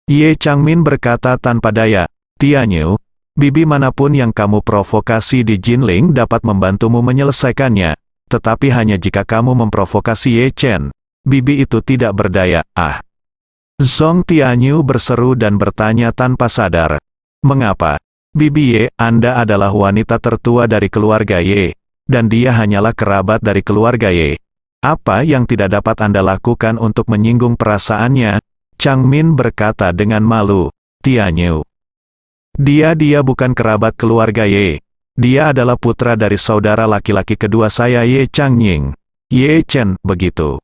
Speaker 2: Ye Changmin berkata tanpa daya, "Tianyu, Bibi manapun yang kamu provokasi di Jinling dapat membantumu menyelesaikannya, tetapi hanya jika kamu memprovokasi Ye Chen. Bibi itu tidak berdaya, ah. Zhong Tianyu berseru dan bertanya tanpa sadar. Mengapa? Bibi Ye, Anda adalah wanita tertua dari keluarga Ye, dan dia hanyalah kerabat dari keluarga Ye. Apa yang tidak dapat Anda lakukan untuk menyinggung perasaannya? Chang Min berkata dengan malu. Tianyu. Dia bukan kerabat keluarga Ye. Dia adalah putra dari saudara laki-laki kedua saya Ye Changying. Ye Chen, begitu.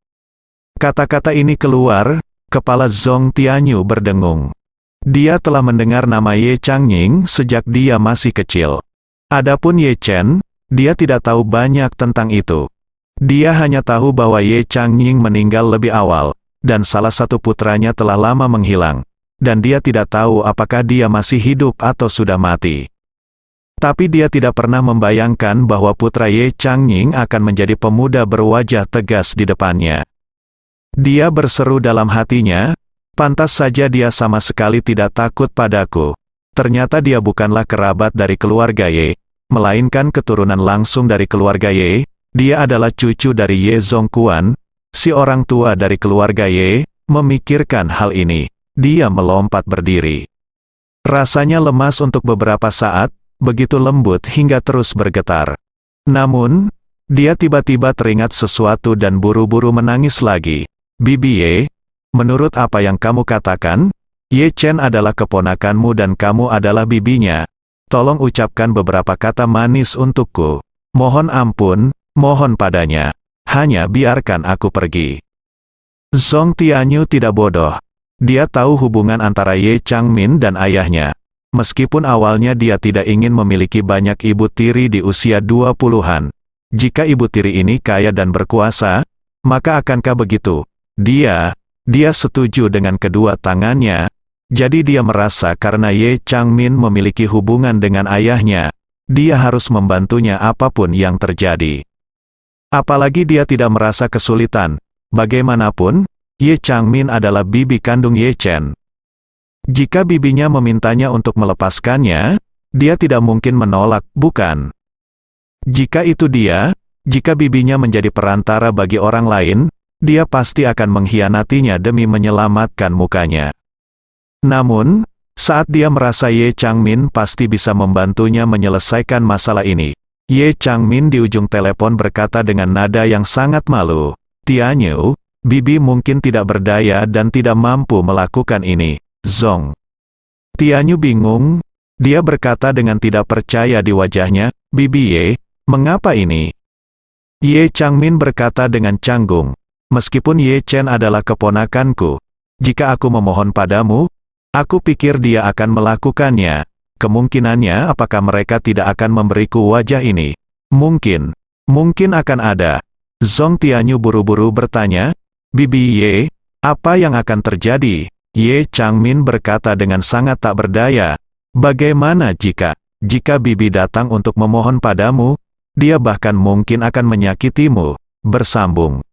Speaker 2: Kata-kata ini keluar, kepala Zhong Tianyu berdengung. Dia telah mendengar nama Ye Changying sejak dia masih kecil. Adapun Ye Chen, dia tidak tahu banyak tentang itu. Dia hanya tahu bahwa Ye Changying meninggal lebih awal, dan salah satu putranya telah lama menghilang. Dan dia tidak tahu apakah dia masih hidup atau sudah mati. Tapi dia tidak pernah membayangkan bahwa putra Ye Changying akan menjadi pemuda berwajah tegas di depannya. Dia berseru dalam hatinya, pantas saja dia sama sekali tidak takut padaku. Ternyata dia bukanlah kerabat dari keluarga Ye, melainkan keturunan langsung dari keluarga Ye. Dia adalah cucu dari Ye Zongquan, si orang tua dari keluarga Ye. Memikirkan hal ini, dia melompat berdiri. Rasanya lemas untuk beberapa saat, begitu lembut hingga terus bergetar. Namun, dia tiba-tiba teringat sesuatu dan buru-buru menangis lagi. Bibi Ye, menurut apa yang kamu katakan, Ye Chen adalah keponakanmu dan kamu adalah bibinya. Tolong ucapkan beberapa kata manis untukku. Mohon ampun, mohon padanya. Hanya biarkan aku pergi. Zhong Tianyu tidak bodoh. Dia tahu hubungan antara Ye Changmin dan ayahnya. Meskipun awalnya dia tidak ingin memiliki banyak ibu tiri di usia 20-an. Jika ibu tiri ini kaya dan berkuasa, maka akankah begitu? Dia setuju dengan kedua tangannya. Jadi dia merasa karena Ye Changmin memiliki hubungan dengan ayahnya, dia harus membantunya apapun yang terjadi. Apalagi dia tidak merasa kesulitan. Bagaimanapun, Ye Changmin adalah bibi kandung Ye Chen. Jika bibinya memintanya untuk melepaskannya, dia tidak mungkin menolak, bukan? Jika itu jika bibinya menjadi perantara bagi orang lain, dia pasti akan mengkhianatinya demi menyelamatkan mukanya. Namun, saat dia merasa Ye Changmin pasti bisa membantunya menyelesaikan masalah ini, Ye Changmin di ujung telepon berkata dengan nada yang sangat malu, Tianyu, bibi mungkin tidak berdaya dan tidak mampu melakukan ini. Zhong Tianyu bingung. Dia berkata dengan tidak percaya di wajahnya, Bibi Ye, mengapa ini? Ye Changmin berkata dengan canggung, meskipun Ye Chen adalah keponakanku, jika aku memohon padamu, aku pikir dia akan melakukannya. Kemungkinannya apakah mereka tidak akan memberiku wajah ini? Mungkin akan ada. Zhong Tianyu buru-buru bertanya, Bibi Ye, apa yang akan terjadi? Ye Changmin berkata dengan sangat tak berdaya, bagaimana jika bibi datang untuk memohon padamu? Dia bahkan mungkin akan menyakitimu. Bersambung.